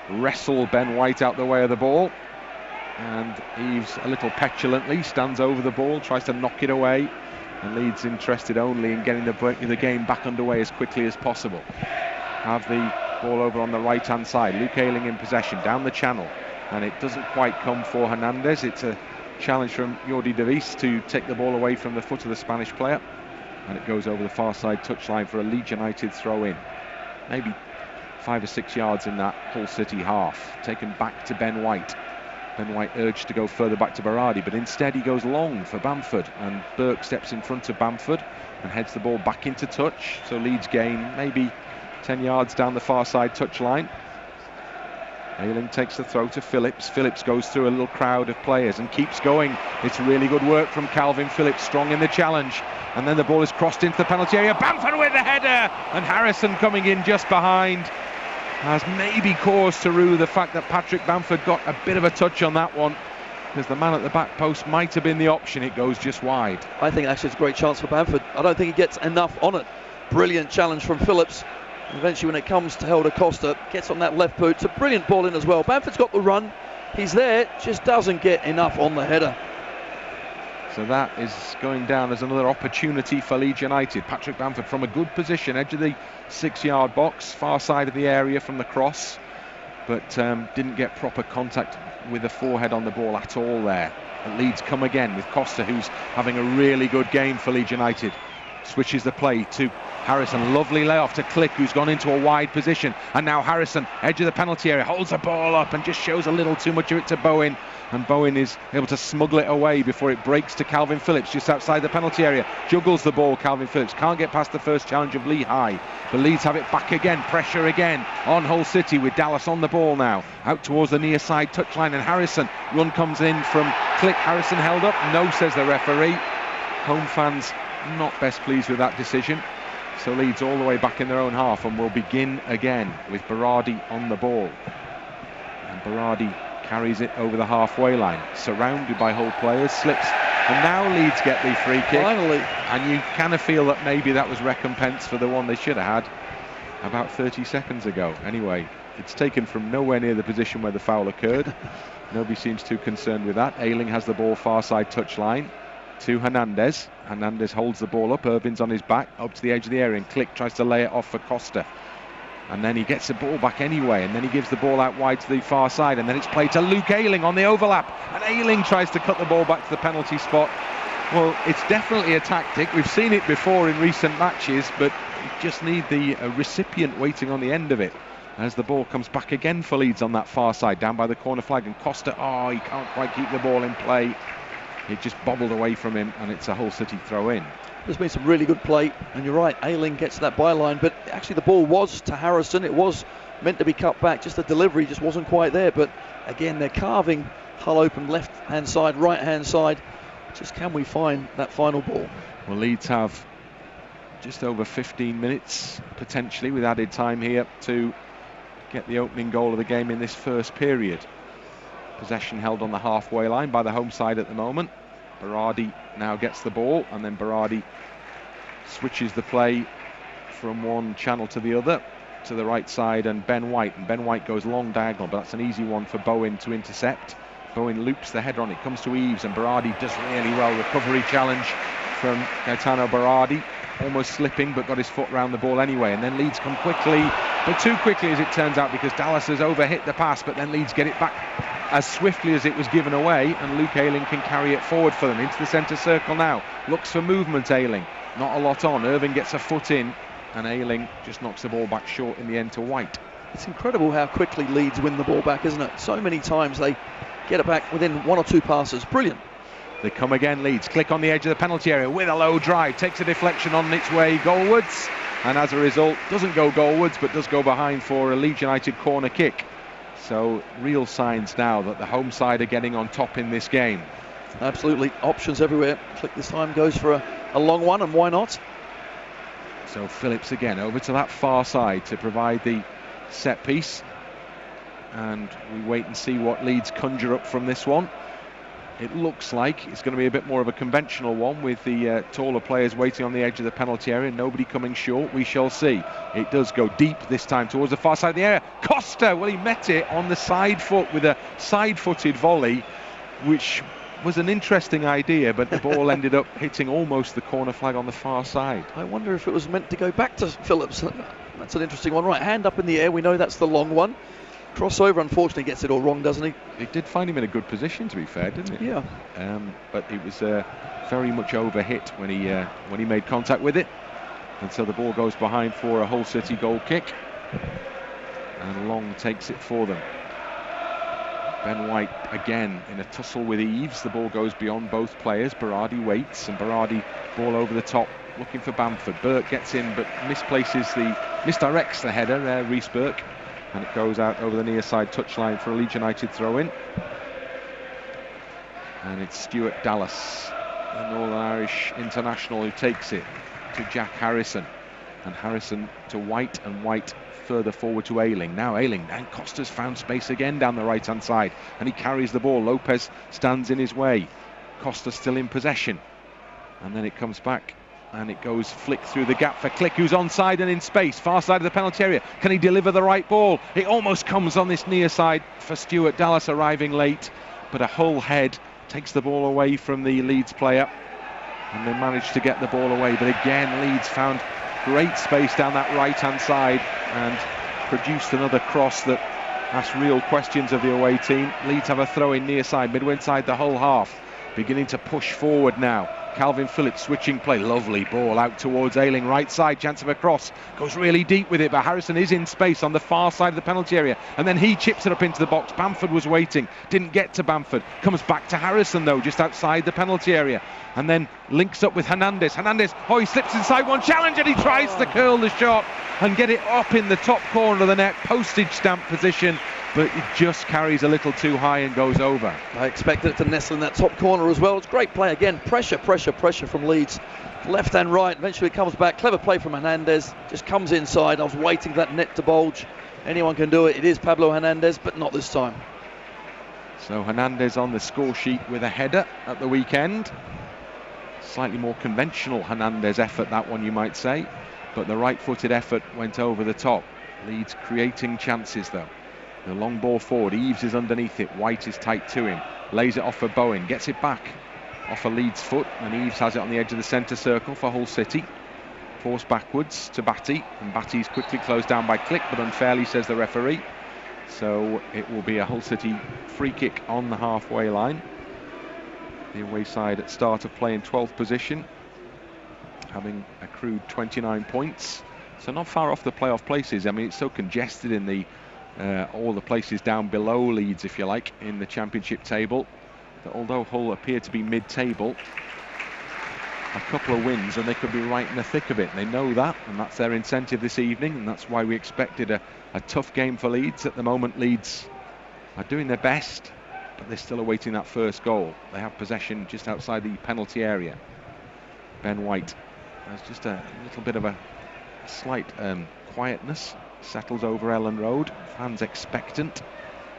wrestle Ben White out the way of the ball. And Eaves, a little petulantly, stands over the ball, tries to knock it away. And Leeds interested only in getting the game back underway as quickly as possible. Have the ball over on the right-hand side. Luke Ayling in possession, down the channel. And it doesn't quite come for Hernandez. It's a challenge from Jordi Davies to take the ball away from the foot of the Spanish player. And it goes over the far side touchline for a Leeds United throw in. Maybe 5 or 6 yards in that Hull City half. Taken back to Ben White. Ben White urged to go further back to Berardi, but instead he goes long for Bamford. And Burke steps in front of Bamford and heads the ball back into touch. So Leeds gain maybe 10 yards down the far side touchline. Ayling takes the throw to Phillips. Phillips goes through a little crowd of players and keeps going. It's really good work from Calvin Phillips, strong in the challenge. And then the ball is crossed into the penalty area. Bamford with the header, and Harrison coming in just behind has maybe caused to rue the fact that Patrick Bamford got a bit of a touch on that one, because the man at the back post might have been the option. It goes just wide. I think actually it's a great chance for Bamford. I don't think he gets enough on it. Brilliant challenge from Phillips. And eventually when it comes to Helder Costa, gets on that left boot. It's a brilliant ball in as well. Bamford's got the run. He's there, just doesn't get enough on the header. So that is going down as another opportunity for Leeds United. Patrick Bamford from a good position, edge of the 6-yard box, far side of the area from the cross, but didn't get proper contact with the forehead on the ball at all there. And Leeds come again with Costa, who's having a really good game for Leeds United. Switches the play to Harrison, lovely layoff to Click, who's gone into a wide position, and now Harrison, edge of the penalty area, holds the ball up and just shows a little too much of it to Bowen, and Bowen is able to smuggle it away before it breaks to Calvin Phillips just outside the penalty area. Juggles the ball, Calvin Phillips, can't get past the first challenge of Lee High, but Leeds have it back again, pressure again on Hull City with Dallas on the ball now, out towards the near side touchline, and Harrison, run comes in from Click. Harrison held up, no, says the referee. Home fans not best pleased with that decision. So Leeds all the way back in their own half and will begin again with Berardi on the ball. And Berardi carries it over the halfway line, surrounded by Hull players, slips, and now Leeds get the free kick. Finally. And you kind of feel that maybe that was recompense for the one they should have had about 30 seconds ago. Anyway, it's taken from nowhere near the position where the foul occurred. Nobody seems too concerned with that. Ayling has the ball far side touchline to Hernandez. Hernandez holds the ball up. Irvin's on his back up to the edge of the area, and Click tries to lay it off for Costa. And then he gets the ball back anyway, and then he gives the ball out wide to the far side, and then it's played to Luke Ayling on the overlap, and Ayling tries to cut the ball back to the penalty spot. Well, it's definitely a tactic. We've seen it before in recent matches, but you just need the recipient waiting on the end of it as the ball comes back again for Leeds on that far side, down by the corner flag, and Costa, he can't quite keep the ball in play. It just bobbled away from him, and it's a Hull City throw in. There's been some really good play, and you're right, Ayling gets that byline, but actually the ball was to Harrison. It was meant to be cut back, just the delivery just wasn't quite there. But again, they're carving Hull open left hand side, right hand side. Just can we find that final ball? Well, Leeds have just over 15 minutes potentially with added time here to get the opening goal of the game in this first period. Possession held on the halfway line by the home side at the moment. Berardi now gets the ball, and then Berardi switches the play from one channel to the other, to the right side, and Ben White goes long diagonal, but that's an easy one for Bowen to intercept. Bowen loops the header on, it comes to Eves, and Berardi does really well. Recovery challenge from Gaetano Berardi, almost slipping but got his foot round the ball anyway, and then Leeds come quickly, but too quickly as it turns out, because Dallas has overhit the pass, but then Leeds get it back as swiftly as it was given away, and Luke Ayling can carry it forward for them into the centre circle now. Looks for movement, Ayling, not a lot on. Irving gets a foot in, and Ayling just knocks the ball back short in the end to White. It's incredible how quickly Leeds win the ball back, isn't it? So many times they get it back within one or two passes. Brilliant. They come again, Leeds. Click on the edge of the penalty area with a low drive, takes a deflection on its way goalwards, and as a result doesn't go goalwards but does go behind for a Leeds United corner kick. So real signs now that the home side are getting on top in this game. Absolutely, options everywhere. Click this time goes for a long one, and why not? So Phillips again over to that far side to provide the set piece, and we wait and see what Leeds conjure up from this one. It looks like it's going to be a bit more of a conventional one with the taller players waiting on the edge of the penalty area, nobody coming short. We shall see. It does go deep this time towards the far side of the area. Costa, well, he met it on the side foot with a side-footed volley, which was an interesting idea, but the ball ended up hitting almost the corner flag on the far side. I wonder if it was meant to go back to Phillips. That's an interesting one. Right, hand up in the air, we know that's the long one. Crossover, unfortunately, gets it all wrong, doesn't he? It did find him in a good position, to be fair, didn't it? Yeah. But it was very much overhit when he made contact with it, and so the ball goes behind for a Hull City goal kick, and Long takes it for them. Ben White again in a tussle with Eves. The ball goes beyond both players. Berardi waits, and Berardi ball over the top, looking for Bamford. Burke gets in, but misdirects the header, Reece Burke. And it goes out over the near side touchline for a Leeds United throw-in. And it's Stuart Dallas, the Northern Irish international, who takes it to Jack Harrison. And Harrison to White, and White further forward to Ayling. Now Ayling, and Costa's found space again down the right-hand side. And he carries the ball. Lopez stands in his way. Costa still in possession. And then it comes back. And it goes flick through the gap for Click, who's onside and in space, far side of the penalty area. Can he deliver the right ball? It almost comes on this near side for Stuart Dallas, arriving late, but a Hull head takes the ball away from the Leeds player, and they managed to get the ball away. But again, Leeds found great space down that right-hand side and produced another cross that asked real questions of the away team. Leeds have a throw in near side, midway inside the Hull half, beginning to push forward now. Calvin Phillips switching play, lovely ball out towards Ayling, right side, chance of a cross, goes really deep with it, but Harrison is in space on the far side of the penalty area, and then he chips it up into the box. Bamford was waiting, didn't get to Bamford, comes back to Harrison though, just outside the penalty area, and then links up with Hernandez. He slips inside one challenge, and he tries to curl the shot and get it up in the top corner of the net, postage stamp position, but it just carries a little too high and goes over. I expected it to nestle in that top corner as well. It's great play again. Pressure from Leeds. Left and right. Eventually it comes back. Clever play from Hernandez. Just comes inside. I was waiting for that net to bulge. Anyone can do it. It is Pablo Hernandez, but not this time. So Hernandez on the score sheet with a header at the weekend. Slightly more conventional Hernandez effort, that one you might say. But the right-footed effort went over the top. Leeds creating chances though. The long ball forward, Eves is underneath it, White is tight to him, lays it off for Bowen, gets it back off a Leeds foot, and Eves has it on the edge of the centre circle for Hull City. Forced backwards to Batty, and Batty's quickly closed down by Click, but unfairly, says the referee. So it will be a Hull City free kick on the halfway line. The away side at start of play in 12th position, having accrued 29 points. So not far off the playoff places. I mean, it's so congested in the all the places down below Leeds, if you like, in the championship table, that although Hull appear to be mid-table, a couple of wins and they could be right in the thick of it. They know that, and that's their incentive this evening, and that's why we expected a tough game for Leeds. At the moment, Leeds are doing their best, but they're still awaiting that first goal. They have possession just outside the penalty area. Ben White has just a little bit of a slight quietness, settles over Ellen Road. Fans expectant.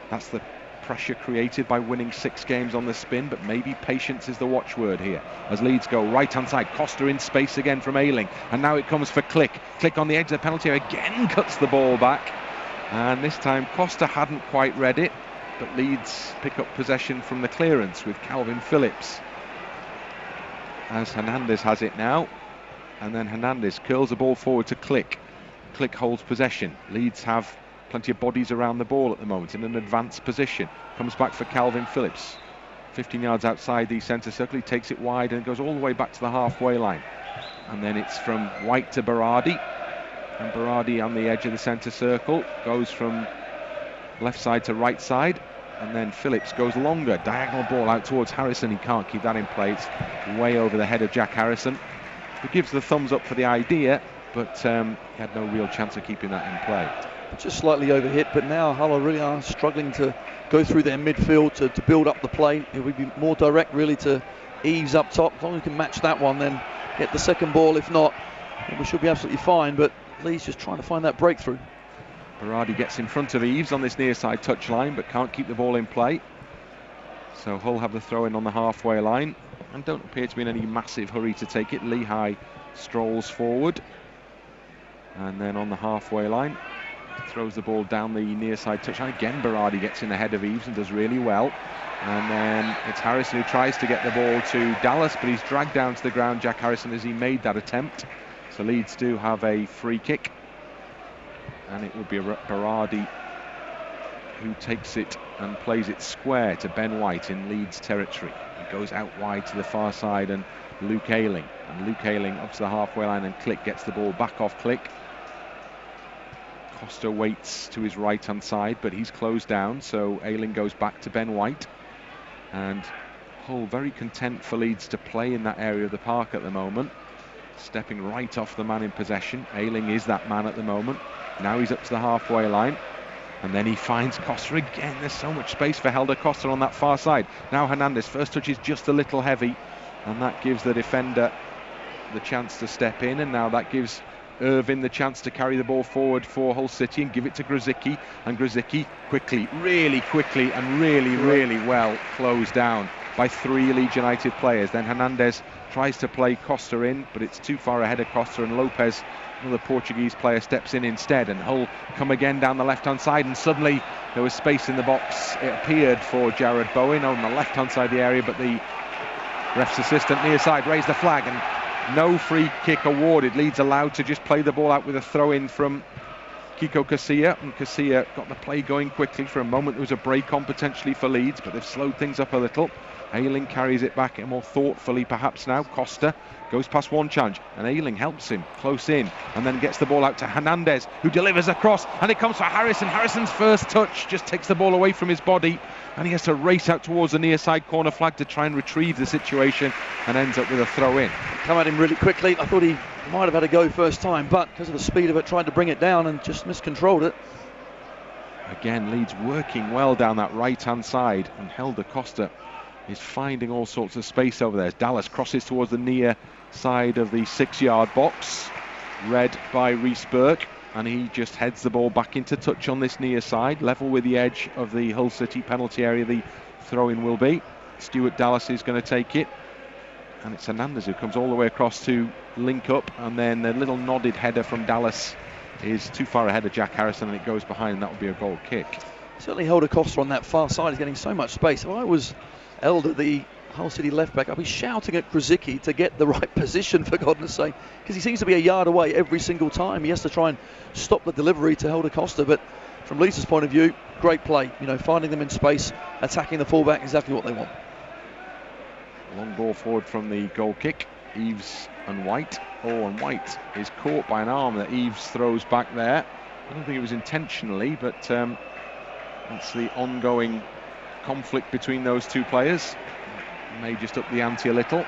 That's the pressure created by winning 6 games on the spin, but maybe patience is the watchword here as Leeds go right hand side. Costa in space again from Ayling, and now it comes for Click. Click on the edge of the penalty area again, cuts the ball back, and this time Costa hadn't quite read it, but Leeds pick up possession from the clearance with Calvin Phillips as Hernandez has it now, and then Hernandez curls the ball forward to Click. Click holds possession. Leeds have plenty of bodies around the ball at the moment in an advanced position. Comes back for Calvin Phillips. 15 yards outside the centre circle. He takes it wide and goes all the way back to the halfway line. And then it's from White to Berardi. And Berardi on the edge of the centre circle goes from left side to right side. And then Phillips goes longer. Diagonal ball out towards Harrison. He can't keep that in play. It's way over the head of Jack Harrison, who gives the thumbs up for the idea, but he had no real chance of keeping that in play. Just slightly overhit, but now Hull really are struggling to go through their midfield to build up the play. It would be more direct really to Eves up top. As long as we can match that one, then get the second ball. If not, then we should be absolutely fine, but Leeds just trying to find that breakthrough. Berardi gets in front of Eves on this near side touch line, but can't keep the ball in play. So Hull have the throw in on the halfway line and don't appear to be in any massive hurry to take it. Lehigh strolls forward, and then on the halfway line throws the ball down the near side touchline. Again, Berardi gets in ahead of Eves and does really well. And then it's Harrison who tries to get the ball to Dallas, but he's dragged down to the ground, Jack Harrison, as he made that attempt. So Leeds do have a free kick, and it will be Berardi who takes it and plays it square to Ben White in Leeds territory. He goes out wide to the far side, and Luke Ayling. And Luke Ayling up to the halfway line, and Click gets the ball back off Click. Costa waits to his right hand side, but he's closed down, so Ayling goes back to Ben White. And Hull very content for Leeds to play in that area of the park at the moment, stepping right off the man in possession. Ayling is that man at the moment. Now he's up to the halfway line, and then he finds Costa again. There's so much space for Helder Costa on that far side. Now Hernandez, first touch is just a little heavy, and that gives the defender the chance to step in, and now that gives Irvin the chance to carry the ball forward for Hull City and give it to Grzycki, and Grzycki really quickly and really well closed down by 3 Leeds United players. Then Hernandez tries to play Costa in, but it's too far ahead of Costa, and Lopez, another Portuguese player, steps in instead, and Hull come again down the left hand side, and suddenly there was space in the box. It appeared for Jared Bowen on the left hand side of the area, but the ref's assistant near side raised the flag, and no free kick awarded. Leeds allowed to just play the ball out with a throw in from Kiko Casilla, and Casilla got the play going quickly. For a moment there was a break on potentially for Leeds, but they've slowed things up a little. Ayling carries it back more thoughtfully perhaps now. Costa goes past one challenge, and Ayling helps him close in, and then gets the ball out to Hernandez, who delivers across, and it comes for Harrison. Harrison's first touch just takes the ball away from his body, and he has to race out towards the near side corner flag to try and retrieve the situation, and ends up with a throw in. Come at him really quickly. I thought he might have had a go first time, but because of the speed of it, tried to bring it down and just miscontrolled it. Again, Leeds working well down that right-hand side, and Helder Costa is finding all sorts of space over there. As Dallas crosses towards the near side of the 6-yard box, read by Rhys Burke, and he just heads the ball back into touch on this near side, level with the edge of the Hull City penalty area. The throw-in will be. Stuart Dallas is going to take it, and it's Hernandez who comes all the way across to link up, and then the little nodded header from Dallas is too far ahead of Jack Harrison, and it goes behind, and that will be a goal kick. Certainly Helder Costa on that far side is getting so much space. If I was Elder, the Hull City left back, I'd be shouting at Krasicki to get the right position, for goodness sake, because he seems to be a yard away every single time. He has to try and stop the delivery to Helder Costa, but from Leeds' point of view, great play. You know, finding them in space, attacking the fullback, exactly what they want. Long ball forward from the goal kick. Eves and White. Oh, and White is caught by an arm that Eves throws back there. I don't think it was intentionally, but that's the ongoing conflict between those two players. May just up the ante a little,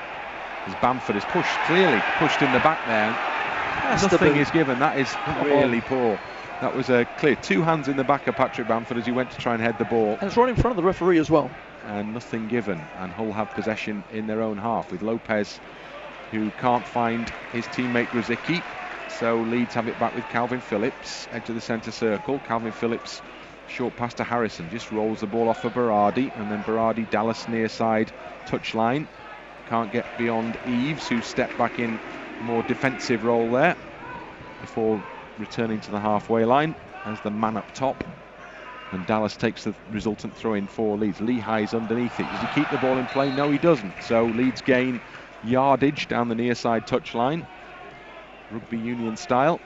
as Bamford is clearly pushed in the back there. Nothing is given. That is really poor. That was a clear 2 hands in the back of Patrick Bamford as he went to try and head the ball. And it's right in front of the referee as well. And nothing given, and Hull have possession in their own half with Lopez, who can't find his teammate Krasicki. So Leeds have it back with Calvin Phillips, edge of the centre circle. Calvin Phillips, short pass to Harrison, just rolls the ball off for Berardi, and then Berardi, Dallas near side touchline. Can't get beyond Eves, who stepped back in more defensive role there before returning to the halfway line as the man up top. And Dallas takes the resultant throw in for Leeds. Lehigh's underneath it. Does he keep the ball in play? No, he doesn't. So Leeds gain yardage down the near side touchline, rugby union style.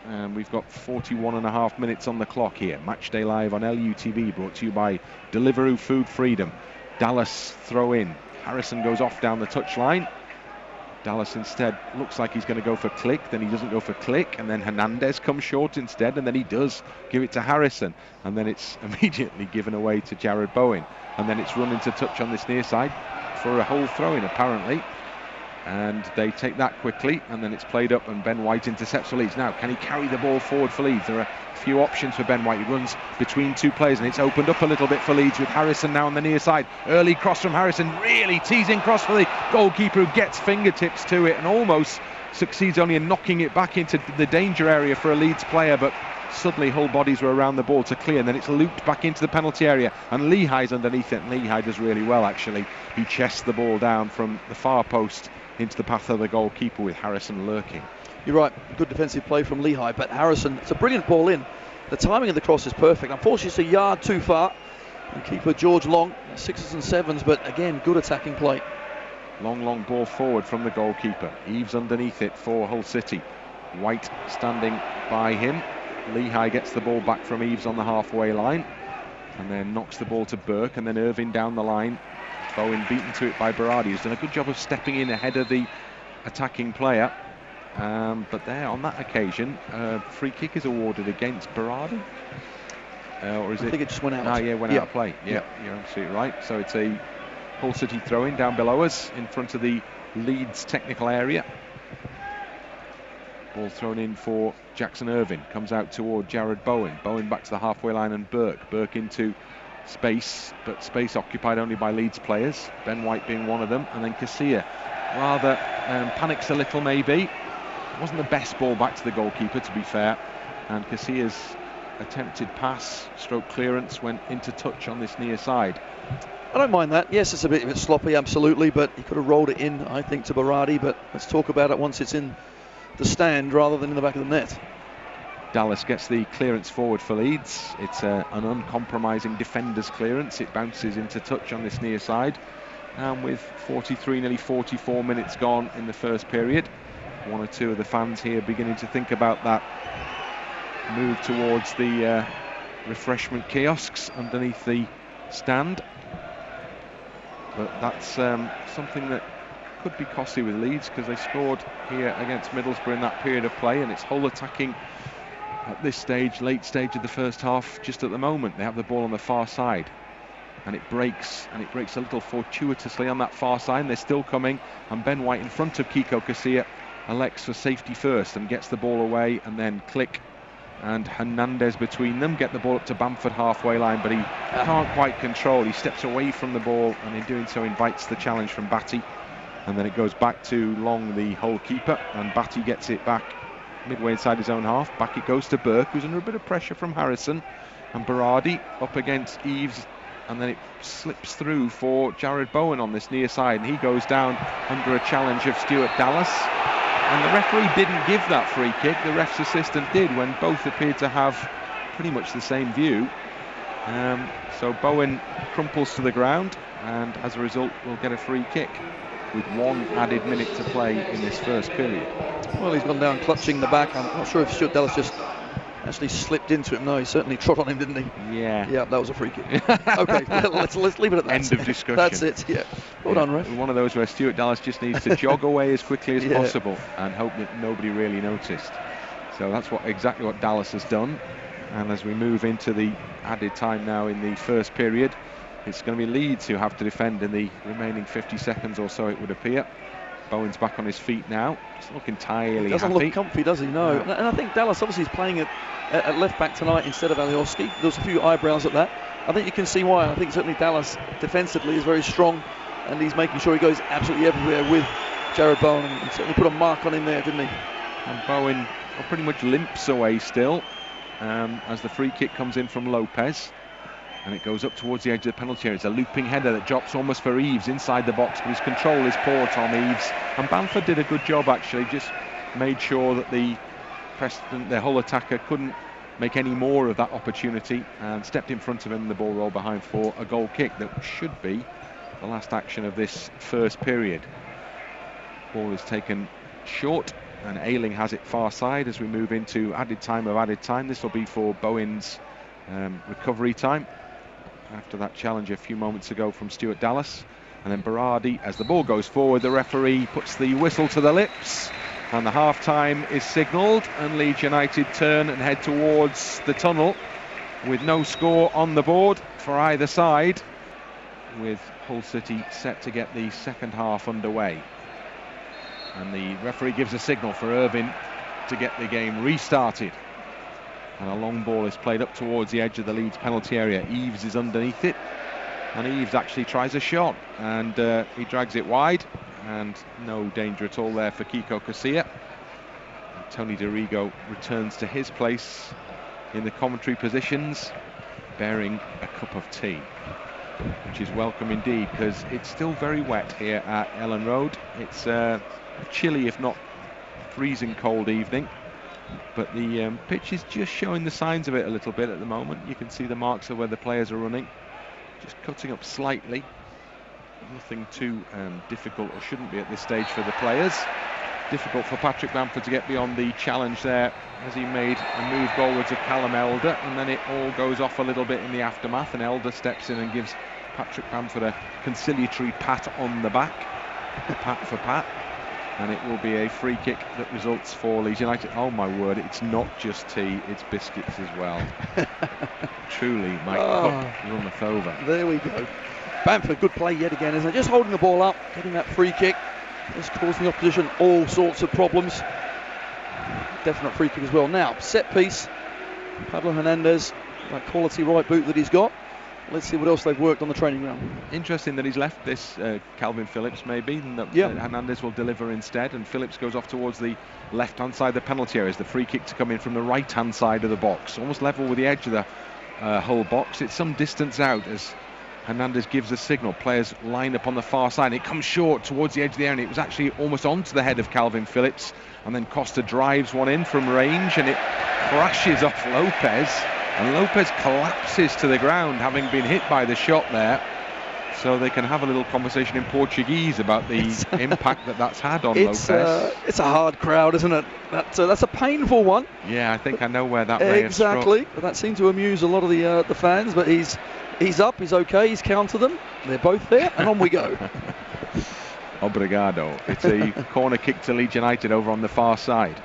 And we've got 41.5 minutes on the clock here. Matchday Live on LUTV, brought to you by Deliveroo Food Freedom. Dallas throw in. Harrison goes off down the touchline. Dallas instead looks like he's going to go for Click, then he doesn't go for Click, and then Hernandez comes short instead, and then he does give it to Harrison, and then it's immediately given away to Jared Bowen, and then it's run into touch on this near side for a Hull throw-in apparently, and they take that quickly, and then it's played up, and Ben White intercepts for Leeds. Now, can he carry the ball forward for Leeds? There are a few options for Ben White. He runs between two players, and it's opened up a little bit for Leeds with Harrison now on the near side. Early cross from Harrison, really teasing cross for the goalkeeper, who gets fingertips to it and almost succeeds only in knocking it back into the danger area for a Leeds player, but suddenly Hull bodies were around the ball to clear, and then it's looped back into the penalty area, and Lehigh's underneath it, and Lehigh does really well actually. He chests the ball down from the far post into the path of the goalkeeper with Harrison lurking. You're right, good defensive play from Lehigh, but Harrison, it's a brilliant ball in. The timing of the cross is perfect. Unfortunately, it's a yard too far. And keeper George Long, 6s and 7s, but again, good attacking play. Long ball forward from the goalkeeper. Eves underneath it for Hull City. White standing by him. Lehigh gets the ball back from Eves on the halfway line, and then knocks the ball to Burke, and then Irvine down the line. Bowen beaten to it by Berardi, who's done a good job of stepping in ahead of the attacking player. But there, on that occasion, free kick is awarded against Berardi. Or is I think it just went out. Ah, yeah, went out of play. Yeah, you're absolutely right. So it's a Hull City throw-in down below us in front of the Leeds technical area. Ball thrown in for Jackson Irvine. Comes out toward Jared Bowen. Bowen back to the halfway line, and Burke into space, but space occupied only by Leeds players, Ben White being one of them, and then Casilla rather panics a little maybe. It wasn't the best ball back to the goalkeeper, to be fair, and Casilla's attempted pass stroke clearance went into touch on this near side. I don't mind that. Yes, it's a bit sloppy, absolutely, but he could have rolled it in, I think, to Berardi, but let's talk about it once it's in the stand rather than in the back of the net. Dallas gets the clearance forward for Leeds. It's an uncompromising defender's clearance. It bounces into touch on this near side. And with 43, nearly 44 minutes gone in the first period, one or two of the fans here beginning to think about that move towards the refreshment kiosks underneath the stand. But that's something that could be costly with Leeds, because they scored here against Middlesbrough in that period of play, and it's Hull attacking at this stage, late stage of the first half. Just at the moment they have the ball on the far side, and it breaks a little fortuitously on that far side, and they're still coming, and Ben White in front of Kiko Casilla elects for safety first and gets the ball away, and then Click and Hernandez between them, get the ball up to Bamford halfway line, but he can't quite control. He steps away from the ball, and in doing so invites the challenge from Batty, and then it goes back to Long, the Hull keeper, and Batty gets it back midway inside his own half. Back it goes to Burke, who's under a bit of pressure from Harrison, and Berardi up against Eves, and then it slips through for Jared Bowen on this near side, and he goes down under a challenge of Stuart Dallas. And the referee didn't give that free kick, the ref's assistant did, when both appeared to have pretty much the same view. So Bowen crumples to the ground, and as a result will get a free kick with 1 added minute to play in this first period. Well, he's gone down clutching the back. I'm not sure if Stuart Dallas just actually slipped into him. No, he certainly trod on him, didn't he? Yeah. Yeah, that was a free kick. Okay, let's leave it at that. End of discussion. That's it, yeah. Well done, ref. One of those where Stuart Dallas just needs to jog away as quickly as possible and hope that nobody really noticed. So that's exactly what Dallas has done. And as we move into the added time now in the first period, it's going to be Leeds who have to defend in the remaining 50 seconds or so, it would appear. Bowen's back on his feet now. He's looking entirely doesn't happy. Look comfy, does he? No. And I think Dallas obviously is playing at left back tonight instead of Alioski. There's a few eyebrows at that. I think you can see why. I think certainly Dallas defensively is very strong, and he's making sure he goes absolutely everywhere with Jared Bowen, and certainly put a mark on him there, didn't he? And Bowen pretty much limps away still as the free kick comes in from Lopez. And it goes up towards the edge of the penalty area. It's a looping header that drops almost for Eves inside the box, but his control is poor, Tom Eves. And Bamford did a good job, actually, just made sure that the Hull attacker couldn't make any more of that opportunity, and stepped in front of him, and the ball rolled behind for a goal kick that should be the last action of this first period. Ball is taken short, and Ayling has it far side as we move into added time. This will be for Bowen's recovery time after that challenge a few moments ago from Stuart Dallas. And then Berardi, as the ball goes forward, the referee puts the whistle to the lips, and the half-time is signalled, and Leeds United turn and head towards the tunnel with no score on the board for either side, with Hull City set to get the second half underway. And the referee gives a signal for Irvine to get the game restarted. And a long ball is played up towards the edge of the Leeds penalty area. Eves is underneath it, and Eves actually tries a shot, and he drags it wide, and no danger at all there for Kiko Casilla. Tony DeRigo returns to his place in the commentary positions, bearing a cup of tea, which is welcome indeed, because it's still very wet here at Ellen Road. It's a chilly, if not freezing cold evening, but the pitch is just showing the signs of it a little bit at the moment. You can see the marks of where the players are running, just cutting up slightly. Nothing too difficult, or shouldn't be at this stage, for the players. Difficult for Patrick Bamford to get beyond the challenge there as he made a move goalwards of Callum Elder, and then it all goes off a little bit in the aftermath, and Elder steps in and gives Patrick Bamford a conciliatory pat on the back, pat for pat. And it will be a free kick that results for Leeds United. Oh my word, it's not just tea, it's biscuits as well. Truly, my cup runneth over. There we go. Bamford, good play yet again, isn't it? Just holding the ball up, getting that free kick. Just causing the opposition all sorts of problems. Definite free kick as well. Now, set piece. Pablo Hernandez, that quality right boot that he's got. Let's see what else they've worked on the training ground. Interesting that he's left this Calvin Phillips, maybe, and that Hernandez will deliver instead, and Phillips goes off towards the left-hand side of the penalty area. The free kick to come in from the right-hand side of the box, almost level with the edge of the Hull box. It's some distance out as Hernandez gives a signal. Players line up on the far side. It comes short towards the edge of the area, and it was actually almost onto the head of Calvin Phillips, and then Costa drives one in from range, and it crashes off Lopez. And Lopez collapses to the ground, having been hit by the shot there. So they can have a little conversation in Portuguese about the impact that's had on Lopez. It's a hard crowd, isn't it? That's a painful one. Yeah, I think I know where that may have struck. Exactly. But that seemed to amuse a lot of the fans. But he's up, he's okay, he's counted them. They're both there, and on we go. Obrigado. It's a corner kick to Leeds United over on the far side.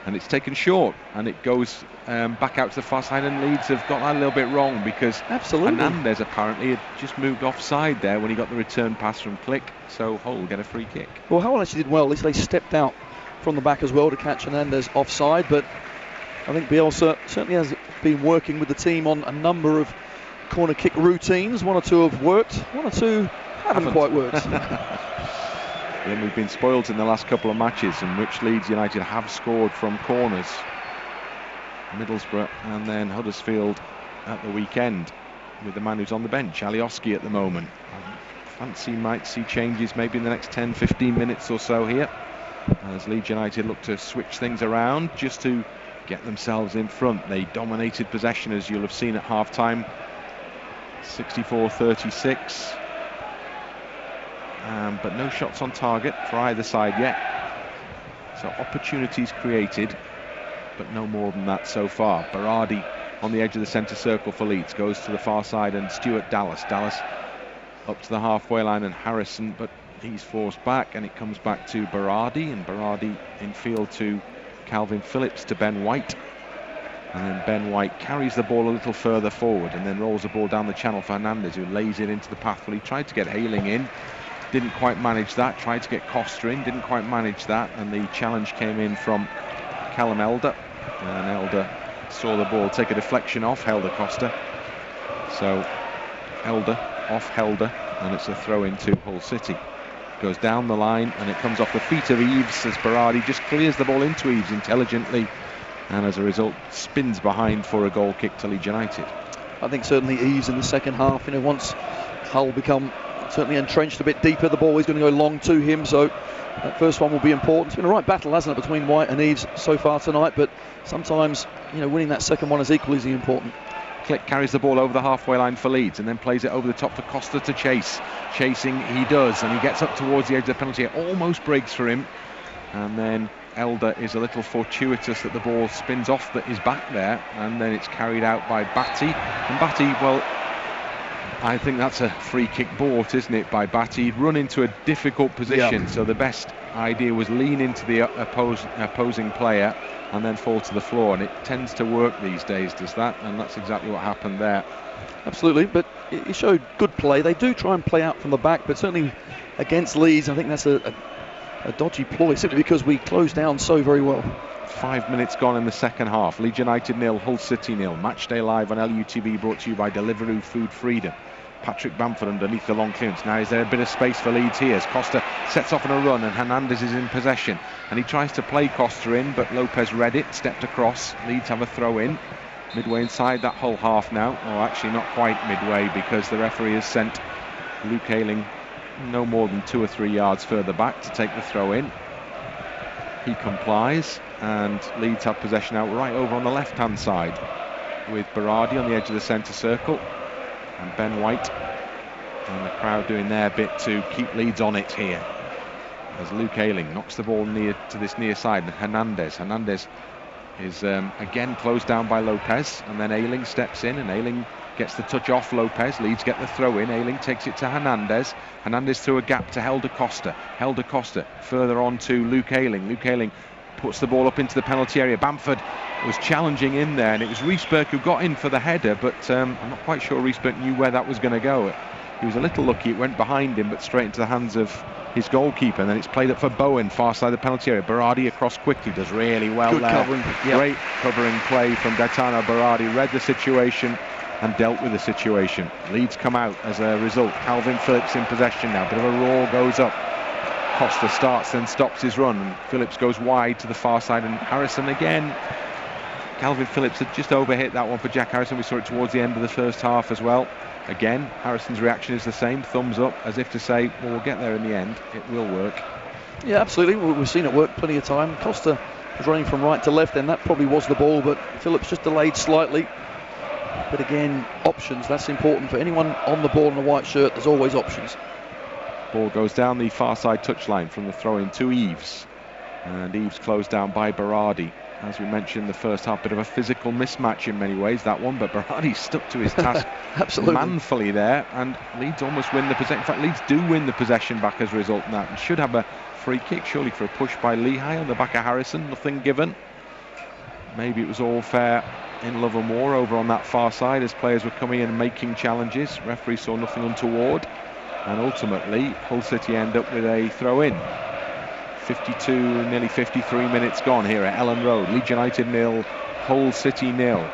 And it's taken short, and it goes back out to the far side, and Leeds have got that a little bit wrong, because Hernandez apparently had just moved offside there when he got the return pass from Click, so Hull will get a free kick. Well, Hull actually did well. At least they stepped out from the back as well to catch Hernandez offside, but I think Bielsa certainly has been working with the team on a number of corner kick routines. 1 or 2 have worked, 1 or 2 haven't quite worked. Then we've been spoilt in the last couple of matches in which Leeds United have scored from corners. Middlesbrough and then Huddersfield at the weekend with the man who's on the bench, Alioski, at the moment. Might see changes maybe in the next 10-15 minutes or so here as Leeds United look to switch things around just to get themselves in front. They dominated possession, as you'll have seen at half-time, 64-36, but no shots on target for either side yet. So opportunities created, but no more than that so far. Berardi on the edge of the centre circle for Leeds, goes to the far side, and Stuart Dallas up to the halfway line, and Harrison, but he's forced back, and it comes back to Berardi, and Berardi in field to Calvin Phillips, to Ben White, and then Ben White carries the ball a little further forward and then rolls the ball down the channel for Hernandez, who lays it into the path. Well, he tried to get Ayling in, didn't quite manage that, tried to get Costa in, didn't quite manage that, and the challenge came in from Callum Elder, and Elder saw the ball take a deflection off Helder Costa, so Elder off Helder, and it's a throw into Hull City. Goes down the line and it comes off the feet of Eves as Berardi just clears the ball into Eves intelligently, and as a result spins behind for a goal kick to Leeds United. I think certainly Eves in the second half, once Hull become certainly entrenched a bit deeper, the ball is going to go long to him, so that first one will be important. It's been a right battle, hasn't it, between White and Eves so far tonight, but sometimes winning that second one is equally as important. Click carries the ball over the halfway line for Leeds and then plays it over the top for Costa to chase. Chasing he does, and he gets up towards the edge of the penalty. It almost breaks for him, and then Elder is a little fortuitous that the ball spins off his back there, and then it's carried out by Batty. And Batty, well, I think that's a free kick bought, isn't it, by Batty? He'd run into a difficult position, so the best idea was lean into the opposing player and then fall to the floor, and it tends to work these days, does that? And that's exactly what happened there. Absolutely, but it showed good play. They do try and play out from the back, but certainly against Leeds, I think that's a dodgy ploy, simply because we closed down so very well. 5 minutes gone in the second half. Leeds United 0, Hull City 0. Matchday Live on LUTV, brought to you by Deliveroo Food Freedom. Patrick Bamford underneath the long clearance. Now is there a bit of space for Leeds here as Costa sets off on a run and Hernandez is in possession, and he tries to play Costa in, but Lopez read it, stepped across. Leeds have a throw in midway inside that Hull half now, or actually not quite midway, because the referee has sent Luke Ayling no more than 2 or 3 yards further back to take the throw in. He complies, and Leeds have possession out right over on the left hand side with Berardi on the edge of the centre circle and Ben White, and the crowd doing their bit to keep Leeds on it here as Luke Ayling knocks the ball near to this near side, and Hernandez is again closed down by Lopez, and then Ayling steps in and Ayling gets the touch off Lopez. Leeds get the throw in. Ayling takes it to Hernandez through a gap to Helder Costa further on to Luke Ayling. Luke Ayling puts the ball up into the penalty area. Bamford was challenging in there, and it was Rees-Burke who got in for the header, but I'm not quite sure Rees-Burke knew where that was going to go. He was a little lucky, it went behind him, but straight into the hands of his goalkeeper, and then it's played up for Bowen, far side of the penalty area. Berardi across quickly, does really well. Good there. Covering. Yep. Great covering play from Gaetano Berardi, read the situation and dealt with the situation. Leeds come out as a result. Calvin Phillips in possession now, bit of a roar goes up. Costa starts, then stops his run, and Phillips goes wide to the far side, and Harrison again. Calvin Phillips had just overhit that one for Jack Harrison. We saw it towards the end of the first half as well. Again, Harrison's reaction is the same, thumbs up, as if to say, well, we'll get there in the end, it will work. Yeah, absolutely, we've seen it work plenty of time. Costa was running from right to left, and that probably was the ball, but Phillips just delayed slightly. But again, options, that's important for anyone on the ball in a white shirt. There's always options. Ball goes down the far side touchline from the throw in to Eves, and Eves closed down by Berardi. As we mentioned, the first half, bit of a physical mismatch in many ways, that one, but Berardi stuck to his task absolutely manfully there, and Leeds almost win the possession. In fact, Leeds do win the possession back as a result of that, and should have a free kick surely for a push by Lehigh on the back of Harrison. Nothing given. Maybe it was all fair in love and war over on that far side as players were coming in and making challenges. Referee saw nothing untoward, and ultimately Hull City end up with a throw in. 52, nearly 53 minutes gone here at Ellen Road. Leeds United 0, Hull City 0.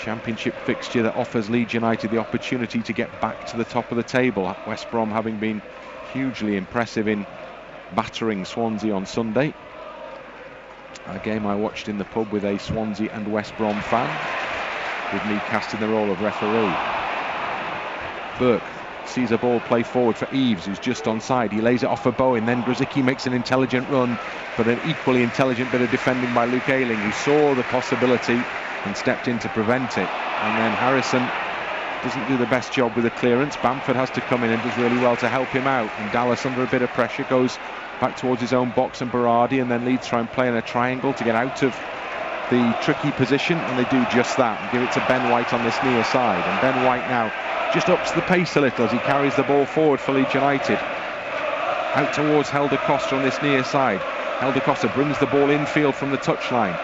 Championship fixture that offers Leeds United the opportunity to get back to the top of the table. West Brom having been hugely impressive in battering Swansea on Sunday. A game I watched in the pub with a Swansea and West Brom fan, with me casting the role of referee. Burke sees a ball play forward for Eves, who's just onside. He lays it off for Bowen, then Grzycki makes an intelligent run, but an equally intelligent bit of defending by Luke Ayling, who saw the possibility and stepped in to prevent it. And then Harrison doesn't do the best job with the clearance. Bamford has to come in and does really well to help him out, and Dallas, under a bit of pressure, goes back towards his own box and Berardi, and then Leeds try and play in a triangle to get out of the tricky position, and they do just that and give it to Ben White on this near side. And Ben White now just ups the pace a little as he carries the ball forward for Leeds United, out towards Helder Costa on this near side. Helder Costa brings the ball infield from the touchline.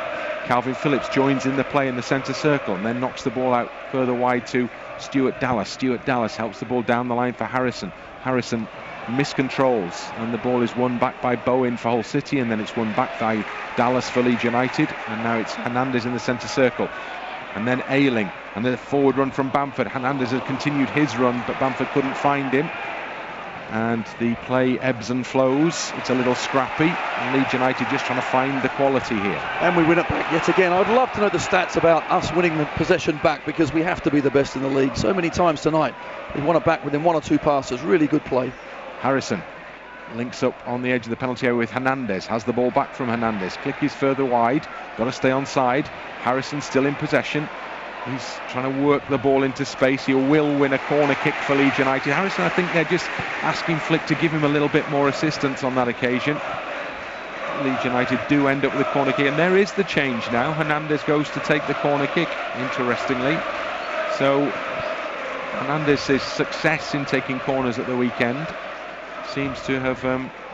Calvin Phillips joins in the play in the centre circle and then knocks the ball out further wide to Stuart Dallas. Stuart Dallas helps the ball down the line for Harrison. Harrison miscontrols, and the ball is won back by Bowen for Hull City, and then it's won back by Dallas for Leeds United, and now it's Hernandez in the centre circle, and then Ayling, and then a forward run from Bamford. Hernandez had continued his run, but Bamford couldn't find him, and the play ebbs and flows. It's a little scrappy, and Leeds United just trying to find the quality here. And we win it back yet again. I'd love to know the stats about us winning the possession back, because we have to be the best in the league. So many times tonight we've won it back within one or two passes. Really good play. Harrison links up on the edge of the penalty area with Hernandez, has the ball back from Hernandez. Click is further wide, got to stay on side. Harrison still in possession. He's trying to work the ball into space. He will win a corner kick for Leeds United. Harrison, I think they're just asking Flick to give him a little bit more assistance on that occasion. Leeds United do end up with a corner kick, and there is the change now. Hernandez goes to take the corner kick, interestingly. So Hernandez's success in taking corners at the weekend seems to have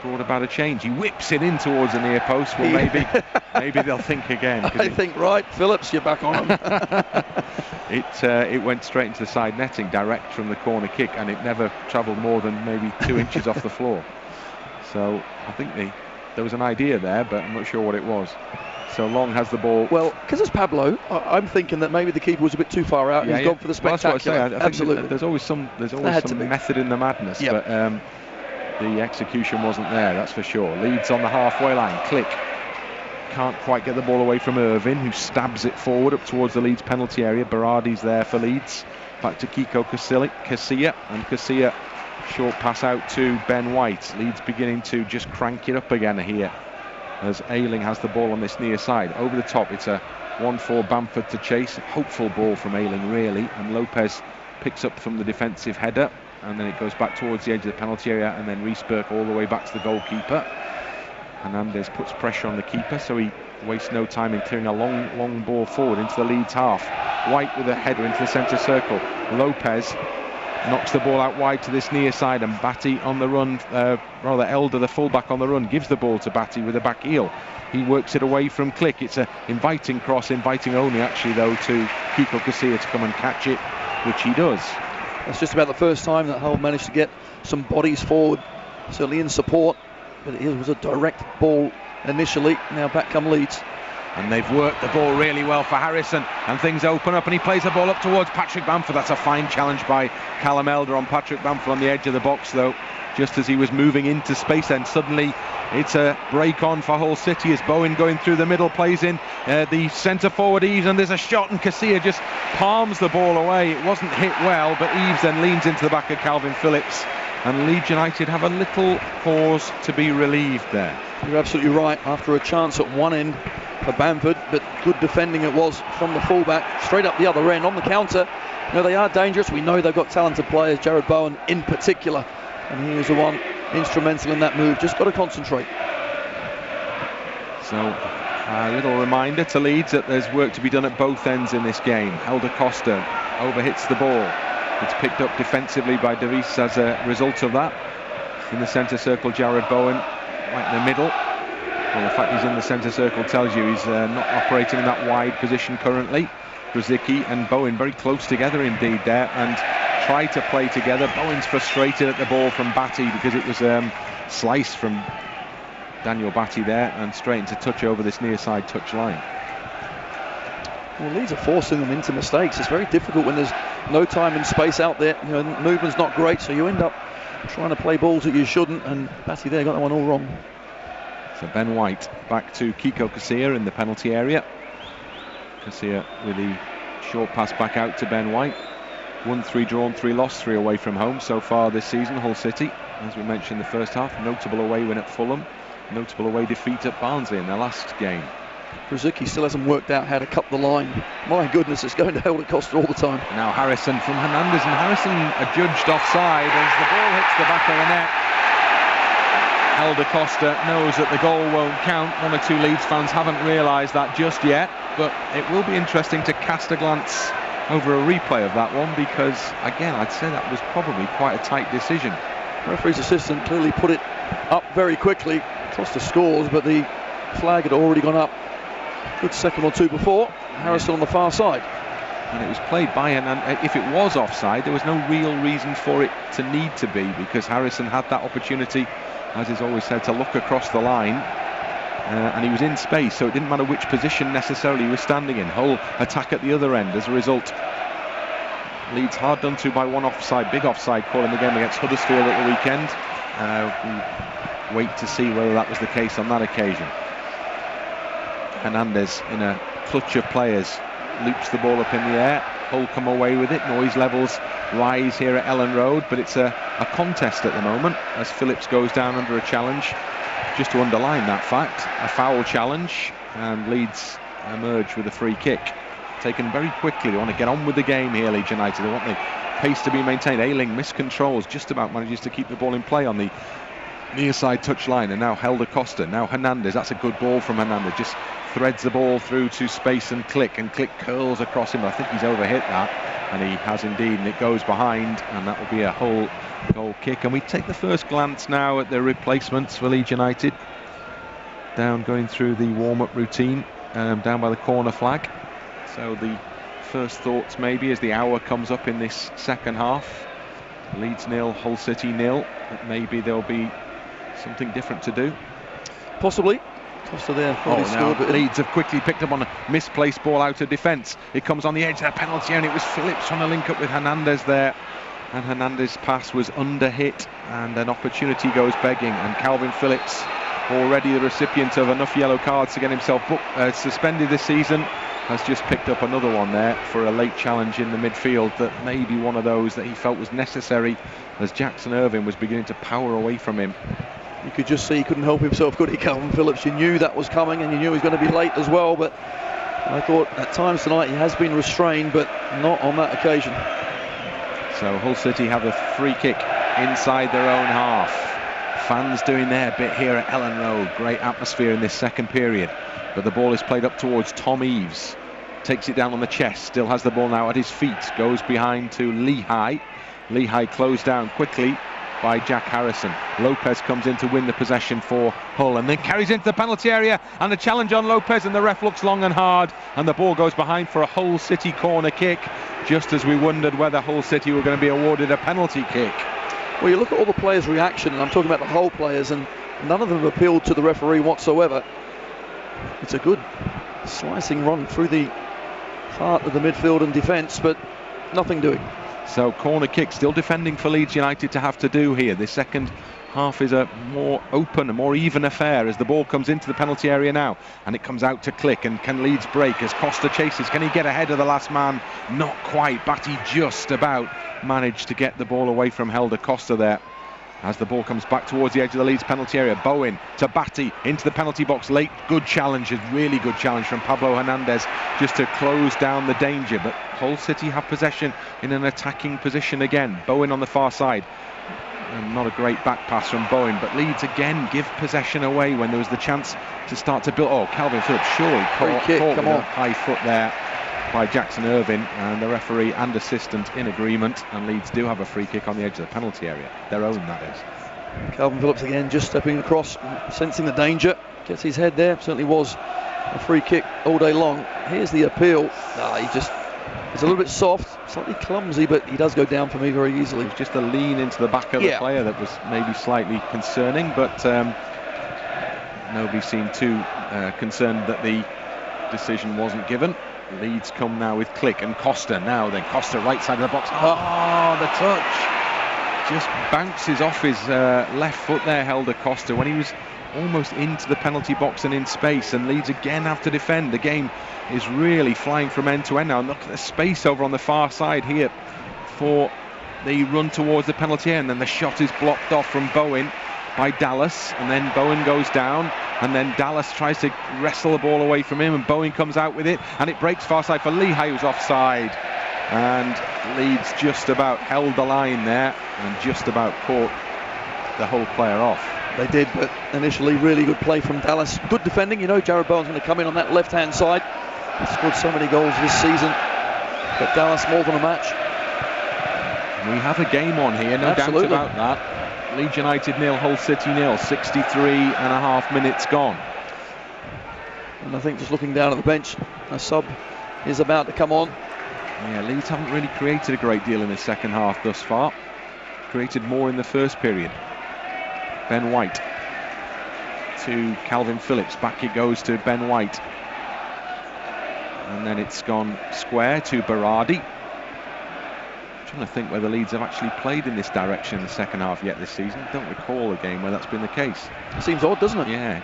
brought about a change. He whips it in towards the near post. Well, maybe they'll think again. I think, right, Phillips, you're back on him. It went straight into the side netting, direct from the corner kick, and it never travelled more than maybe 2 inches off the floor. So I think there was an idea there, but I'm not sure what it was. So Long has the ball. Well, because it's Pablo, I'm thinking that maybe the keeper was a bit too far out. He's gone for the spectacular. Well, that's what I say. I think there's always some method in the madness, yep. But the execution wasn't there, that's for sure. Leeds on the halfway line. Click can't quite get the ball away from Irvin, who stabs it forward up towards the Leeds penalty area. Berardi's there for Leeds. Back to Kiko Casilla, and Casilla short pass out to Ben White. Leeds beginning to just crank it up again here as Ayling has the ball on this near side. Over the top, it's a 1-4 Bamford to chase. Hopeful ball from Ayling, really, and Lopez picks up from the defensive header, and then it goes back towards the edge of the penalty area, and then Reece Burke all the way back to the goalkeeper. Hernandez puts pressure on the keeper, so he wastes no time in clearing a long ball forward into the Leeds half. White with a header into the centre circle. Lopez knocks the ball out wide to this near side, and Batty on the run, rather Elder, the fullback, on the run, gives the ball to Batty with a back heel. He works it away from Click. It's a inviting cross, inviting only actually though to Kiko Casilla to come and catch it, which he does. That's just about the first time that Hull managed to get some bodies forward, certainly in support, but it was a direct ball initially. Now back come Leeds. And they've worked the ball really well for Harrison, and things open up, and he plays the ball up towards Patrick Bamford. That's a fine challenge by Callum Elder on Patrick Bamford on the edge of the box, though, just as he was moving into space. Then suddenly it's a break on for Hull City as Bowen going through the middle plays in the centre forward Eves, and there's a shot, and Casilla just palms the ball away. It wasn't hit well, but Eves then leans into the back of Calvin Phillips, and Leeds United have a little pause to be relieved there. You're absolutely right. After a chance at one end for Bamford, but good defending it was from the fullback, straight up the other end on the counter. You know, they are dangerous. We know they've got talented players, Jared Bowen in particular, and he is the one instrumental in that move. Just got to concentrate. So a little reminder to Leeds that there's work to be done at both ends in this game. Helder Costa overhits the ball. It's picked up defensively by Davies as a result of that. In the centre circle, Jared Bowen right in the middle. Well, the fact he's in the centre circle tells you he's not operating in that wide position currently. Grzycki and Bowen very close together indeed there, and try to play together. Bowen's frustrated at the ball from Batty because it was sliced from Daniel Batty there and straight into touch over this near side touch line. Well, Leeds are forcing them into mistakes. It's very difficult when there's no time and space out there. You know, movement's not great, so you end up trying to play balls that you shouldn't, and Batty there got that one all wrong. So Ben White back to Kiko Casilla in the penalty area. Casilla with the short pass back out to Ben White. 1-3 drawn, 3 lost, 3 away from home so far this season. Hull City, as we mentioned in the first half, notable away win at Fulham, notable away defeat at Barnsley in their last game. Brzezinski still hasn't worked out how to cut the line. My goodness, it's going to Helder Costa all the time. Now Harrison from Hernandez, and Harrison adjudged offside as the ball hits the back of the net. Helder Costa knows that the goal won't count. 1 or 2 Leeds fans haven't realised that just yet, but it will be interesting to cast a glance over a replay of that one, because again I'd say that was probably quite a tight decision. Referee's assistant clearly put it up very quickly. Costa scores, but the flag had already gone up good second or two before. Harrison on the far side. And it was played by Hernandez. If it was offside, there was no real reason for it to need to be, because Harrison had that opportunity, as is always said, to look across the line, and he was in space, so it didn't matter which position necessarily he was standing in. Hull attack at the other end as a result. Leeds hard done to by one offside, big offside call in the game against Huddersfield at the weekend. We wait to see whether that was the case on that occasion. Hernandez, in a clutch of players, loops the ball up in the air. Hull come away with it. Noise levels rise here at Ellen Road, but it's a contest at the moment as Phillips goes down under a challenge. Just to underline that fact, a foul challenge, and Leeds emerge with a free kick taken very quickly. They want to get on with the game here, Leeds United. They want the pace to be maintained. Ayling miscontrols, just about manages to keep the ball in play on the near side touchline, and now Helder Costa, now Hernandez. That's a good ball from Hernandez, just threads the ball through to space, and Click curls across him. I think he's overhit that, and he has indeed, and it goes behind, and that will be a Hull goal kick. And we take the first glance now at the replacements for Leeds United. Down, going through the warm-up routine, down by the corner flag. So the first thoughts maybe as the hour comes up in this second half, Leeds 0, Hull City 0, that maybe there'll be something different to do. Possibly. Costa there. Now Leeds have quickly picked up on a misplaced ball out of defence. It comes on the edge of the penalty, and it was Phillips trying to link up with Hernandez there, and Hernandez's pass was under hit, and an opportunity goes begging, and Calvin Phillips, already the recipient of enough yellow cards to get himself suspended this season, has just picked up another one there for a late challenge in the midfield that may be one of those that he felt was necessary as Jackson Irvine was beginning to power away from him. You could just see he couldn't help himself, could he, Calvin Phillips? You knew that was coming, and you knew he was going to be late as well, but I thought at times tonight he has been restrained, but not on that occasion. So Hull City have a free kick inside their own half. Fans doing their bit here at Ellen Road. Great atmosphere in this second period, but the ball is played up towards Tom Eaves. Takes it down on the chest, still has the ball now at his feet, goes behind to Lehigh. Lehigh closed down quickly by Jack Harrison. Lopez comes in to win the possession for Hull, and then carries into the penalty area, and the challenge on Lopez, and the ref looks long and hard, and the ball goes behind for a Hull City corner kick, just as we wondered whether Hull City were going to be awarded a penalty kick. Well, you look at all the players' reaction, and I'm talking about the Hull players, and none of them have appealed to the referee whatsoever. It's a good slicing run through the heart of the midfield and defence, but nothing doing. So corner kick, still defending for Leeds United to have to do here. This second half is a more open, a more even affair as the ball comes into the penalty area now, and it comes out to Click, and can Leeds break as Costa chases? Can he get ahead of the last man? Not quite. Batty just about managed to get the ball away from Helder Costa there. As the ball comes back towards the edge of the Leeds penalty area, Bowen to Batty into the penalty box late. Good challenge, a really good challenge from Pablo Hernandez just to close down the danger. But Hull City have possession in an attacking position again. Bowen on the far side. And not a great back pass from Bowen, but Leeds again give possession away when there was the chance to start to build. Oh, Calvin Phillips surely caught with a high foot there by Jackson Irvine, and the referee and assistant in agreement, and Leeds do have a free kick on the edge of the penalty area, their own, that is. Calvin Phillips again just stepping across, sensing the danger, gets his head there. Certainly was a free kick all day long. Here's the appeal. He's a little bit soft, slightly clumsy, but he does go down for me very easily. It was just a lean into the back of the player that was maybe slightly concerning, but nobody seemed too concerned that the decision wasn't given. Leeds come now with Click and Costa now. Then Costa right side of the box. Oh, the touch just bounces off his left foot there, held Costa when he was almost into the penalty box and in space, and Leeds again have to defend. The game is really flying from end to end now. Look at the space over on the far side here for the run towards the penalty area, and then the shot is blocked off from Bowen by Dallas, and then Bowen goes down, and then Dallas tries to wrestle the ball away from him, and Bowen comes out with it, and it breaks far side for Lehigh, who's offside, and Leeds just about held the line there and just about caught the whole player off. They did, but initially really good play from Dallas. Good defending. You know Jared Bowen's going to come in on that left-hand side. He's scored so many goals this season, but Dallas more than a match. We have a game on here, no Absolutely. doubt about that. Leeds United 0, Hull City 0, 63.5 minutes gone. And I think just looking down at the bench, a sub is about to come on. Yeah, Leeds haven't really created a great deal in the second half thus far. Created more in the first period. Ben White to Calvin Phillips. Back it goes to Ben White. And then it's gone square to Berardi. Trying to think whether Leeds have actually played in this direction in the second half yet this season. Don't recall a game where that's been the case. It seems odd, doesn't it? Yeah.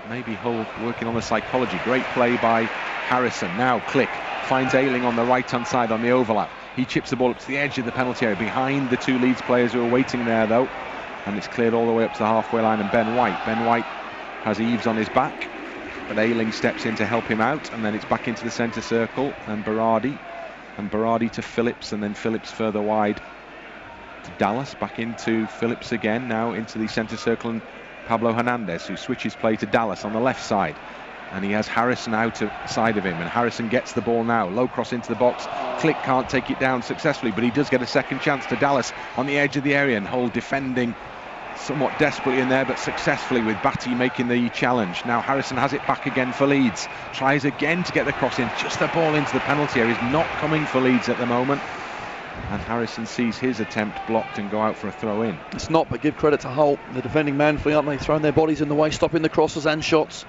Maybe Hull working on the psychology. Great play by Harrison. Now Click finds Ayling on the right hand side on the overlap. He chips the ball up to the edge of the penalty area behind the two Leeds players who are waiting there though, and it's cleared all the way up to the halfway line. And Ben White has Eves on his back, but Ayling steps in to help him out, and then it's back into the centre circle, and Berardi to Phillips, and then Phillips further wide to Dallas, back into Phillips again, now into the centre circle, and Pablo Hernandez, who switches play to Dallas on the left side, and he has Harrison outside of him, and Harrison gets the ball now, low cross into the box. Click can't take it down successfully, but he does get a second chance to Dallas on the edge of the area, and Hull defending somewhat desperately in there, but successfully, with Batty making the challenge. Now Harrison has it back again for Leeds, tries again to get the cross in, just the ball into the penalty area is not coming for Leeds at the moment, and Harrison sees his attempt blocked and go out for a throw in. It's not, but give credit to Hull, the defending manfully, aren't they, throwing their bodies in the way, stopping the crosses and shots.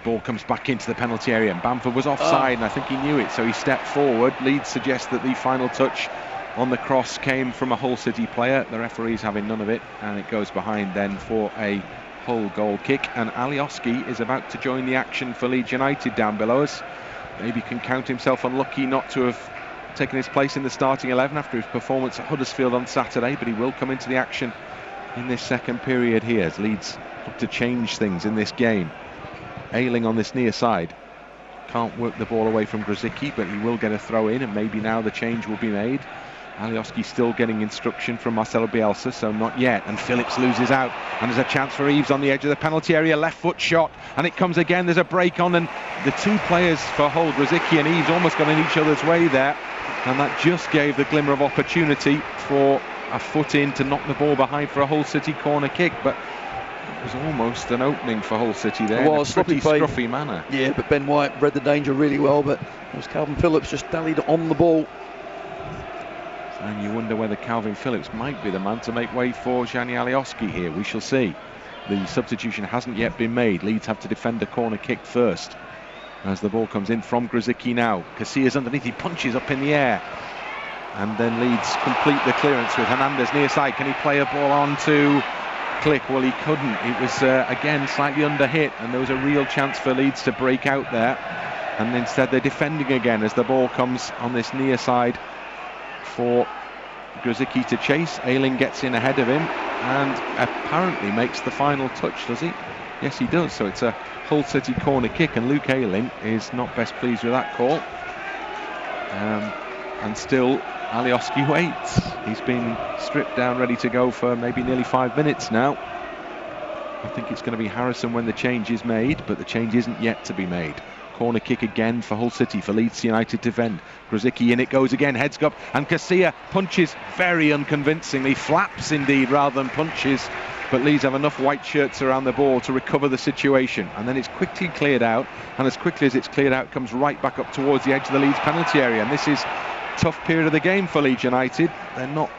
Ball comes back into the penalty area, and Bamford was offside, and I think he knew it, so he stepped forward. Leeds suggest that the final touch on the cross came from a Hull City player. The referee's having none of it, and it goes behind then for a Hull goal kick, and Alioski is about to join the action for Leeds United down below us. Maybe can count himself unlucky not to have taken his place in the starting 11 after his performance at Huddersfield on Saturday, but he will come into the action in this second period here as Leeds look to change things in this game. Ayling on this near side can't work the ball away from Grzycki, but he will get a throw in, and maybe now the change will be made. Alioski still getting instruction from Marcelo Bielsa, so not yet, and Phillips loses out, and there's a chance for Eves on the edge of the penalty area, left foot shot, and it comes again. There's a break on, and the two players for Hull, Grzycki and Eves, almost got in each other's way there, and that just gave the glimmer of opportunity for a foot in to knock the ball behind for a Hull City corner kick, but it was almost an opening for Hull City there, in a pretty scruffy manner. Yeah, but Ben White read the danger really well, but it was Calvin Phillips just dallied on the ball. And you wonder whether Calvin Phillips might be the man to make way for Gianni Alioski here. We shall see. The substitution hasn't yet been made. Leeds have to defend a corner kick first. As the ball comes in from Grzycki now. Casillas underneath, he punches up in the air. And then Leeds complete the clearance with Hernandez near side. Can he play a ball on to Click? Well, he couldn't. It was, again, slightly under hit. And there was a real chance for Leeds to break out there. And instead they're defending again as the ball comes on this near side for Grzycki to chase. Ayling gets in ahead of him and apparently makes the final touch, does he? Yes, he does. So it's a Hull City corner kick, and Luke Ayling is not best pleased with that call. And still Alioski waits. He's been stripped down, ready to go for maybe nearly 5 minutes now. I think it's going to be Harrison when the change is made, but the change isn't yet to be made. Corner kick again for Hull City, for Leeds United to defend. Grzycki in it goes again, heads up, and Casilla punches very unconvincingly, flaps indeed rather than punches, but Leeds have enough white shirts around the ball to recover the situation, and then it's quickly cleared out, and as quickly as it's cleared out, comes right back up towards the edge of the Leeds penalty area, and this is a tough period of the game for Leeds United. They're not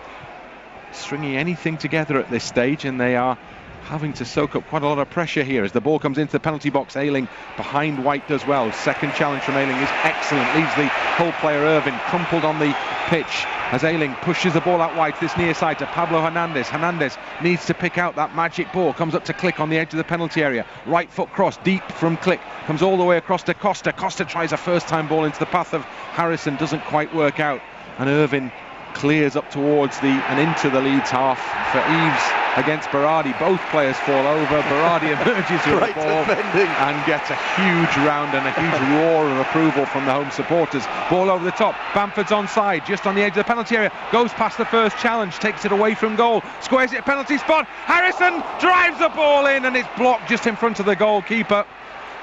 stringing anything together at this stage, and they are having to soak up quite a lot of pressure here as the ball comes into the penalty box. Ayling behind White does well. Second challenge from Ayling is excellent. Leaves the Hull player Irvin crumpled on the pitch as Ayling pushes the ball out wide, this near side to Pablo Hernandez. Hernandez needs to pick out that magic ball. Comes up to Click on the edge of the penalty area. Right foot cross deep from Click. Comes all the way across to Costa. Costa tries a first time ball into the path of Harrison. Doesn't quite work out. And Irvin clears up towards and into the Leeds half for Eves against Berardi. Both players fall over. Berardi emerges with the ball and gets a huge round and a huge roar of approval from the home supporters. Ball over the top. Bamford's onside, just on the edge of the penalty area. Goes past the first challenge, takes it away from goal. Squares it, penalty spot. Harrison drives the ball in and it's blocked just in front of the goalkeeper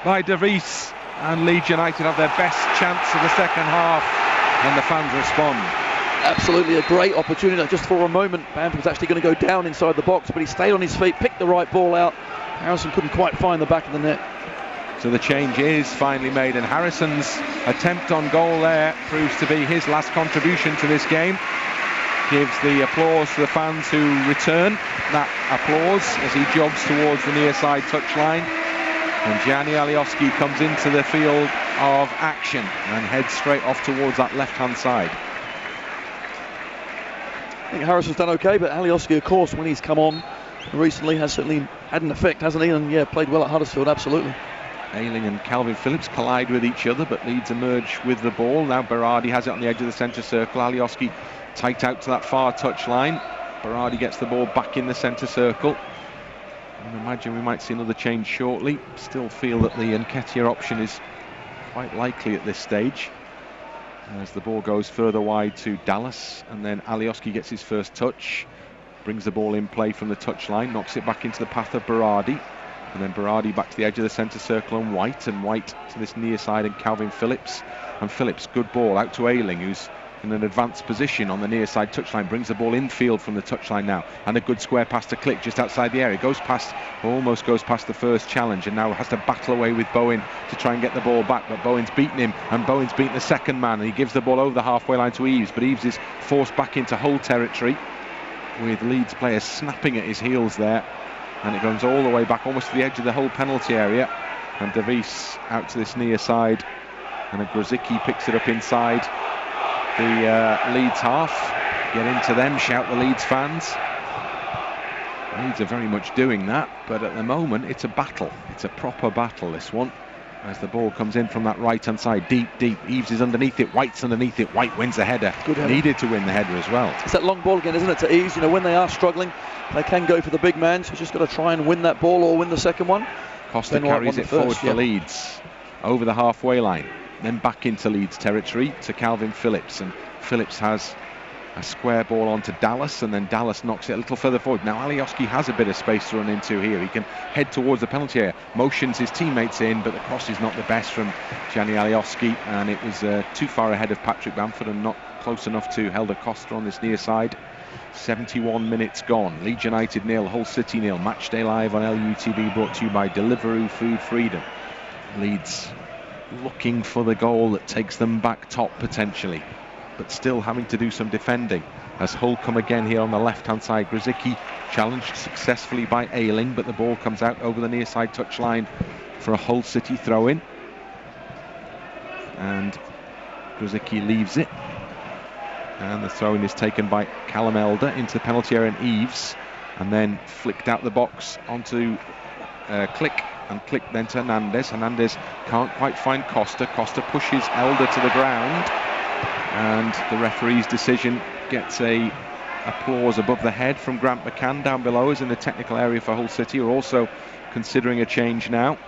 by De Vries. And Leeds United have their best chance of the second half and the fans respond. Absolutely a great opportunity. Just for a moment, Bamford was actually going to go down inside the box, but he stayed on his feet, picked the right ball out. Harrison couldn't quite find the back of the net. So the change is finally made, and Harrison's attempt on goal there proves to be his last contribution to this game. Gives the applause to the fans who return that applause as he jogs towards the near side touchline. And Gianni Alioski comes into the field of action and heads straight off towards that left-hand side. I think Harrison's done okay, but Alioski, of course, when he's come on recently, has certainly had an effect, hasn't he? And yeah, played well at Huddersfield, absolutely. Ayling and Calvin Phillips collide with each other, but Leeds emerge with the ball. Now Berardi has it on the edge of the centre circle. Alioski tight out to that far touchline. Berardi gets the ball back in the centre circle. I imagine we might see another change shortly. Still feel that the Nketiah option is quite likely at this stage, as the ball goes further wide to Dallas, and then Alioski gets his first touch, brings the ball in play from the touchline, knocks it back into the path of Berardi, and then Berardi back to the edge of the centre circle and White to this near side and Calvin Phillips. And Phillips, good ball out to Ayling, who's in an advanced position on the near side touchline, brings the ball infield from the touchline now, and a good square pass to Click just outside the area, almost goes past the first challenge, and now has to battle away with Bowen to try and get the ball back, but Bowen's beaten him, and Bowen's beaten the second man, and he gives the ball over the halfway line to Eves, but Eves is forced back into Hull territory with Leeds players snapping at his heels there, and it goes all the way back almost to the edge of the Hull penalty area, and De Vries out to this near side, and a Grozicki picks it up inside the Leeds half. Get into them, shout the Leeds fans. Leeds are very much doing that, but at the moment it's a battle. It's a proper battle, this one, as the ball comes in from that right hand side, deep. Eves is underneath it, White's underneath it. White wins the header. Good header. Needed to win the header as well. It's that long ball again, isn't it, to Eves? You know, when they are struggling, they can go for the big man, so just got to try and win that ball or win the second one. Costa carries it forward for Leeds over the halfway line, then back into Leeds territory to Calvin Phillips, and Phillips has a square ball onto Dallas, and then Dallas knocks it a little further forward. Now Alioski has a bit of space to run into here. He can head towards the penalty area, motions his teammates in, but the cross is not the best from Gianni Alioski, and it was too far ahead of Patrick Bamford and not close enough to Helder Costa on this near side. 71 minutes gone. Leeds United 0, Hull City 0. Matchday Live on LUTV, brought to you by Deliveroo Food Freedom. Leeds looking for the goal that takes them back top potentially, but still having to do some defending as Hull come again here on the left hand side. Grozicki challenged successfully by Ayling, but the ball comes out over the near side touchline for a Hull City throw in, and Grozicki leaves it, and the throw in is taken by Callum Elder into the penalty area, and Eves, and then flicked out the box onto Click, and Click then to Hernandez. Hernandez can't quite find Costa. Costa pushes Elder to the ground, and the referee's decision gets a applause above the head from Grant McCann down below us in the technical area for Hull City, who are also considering a change now.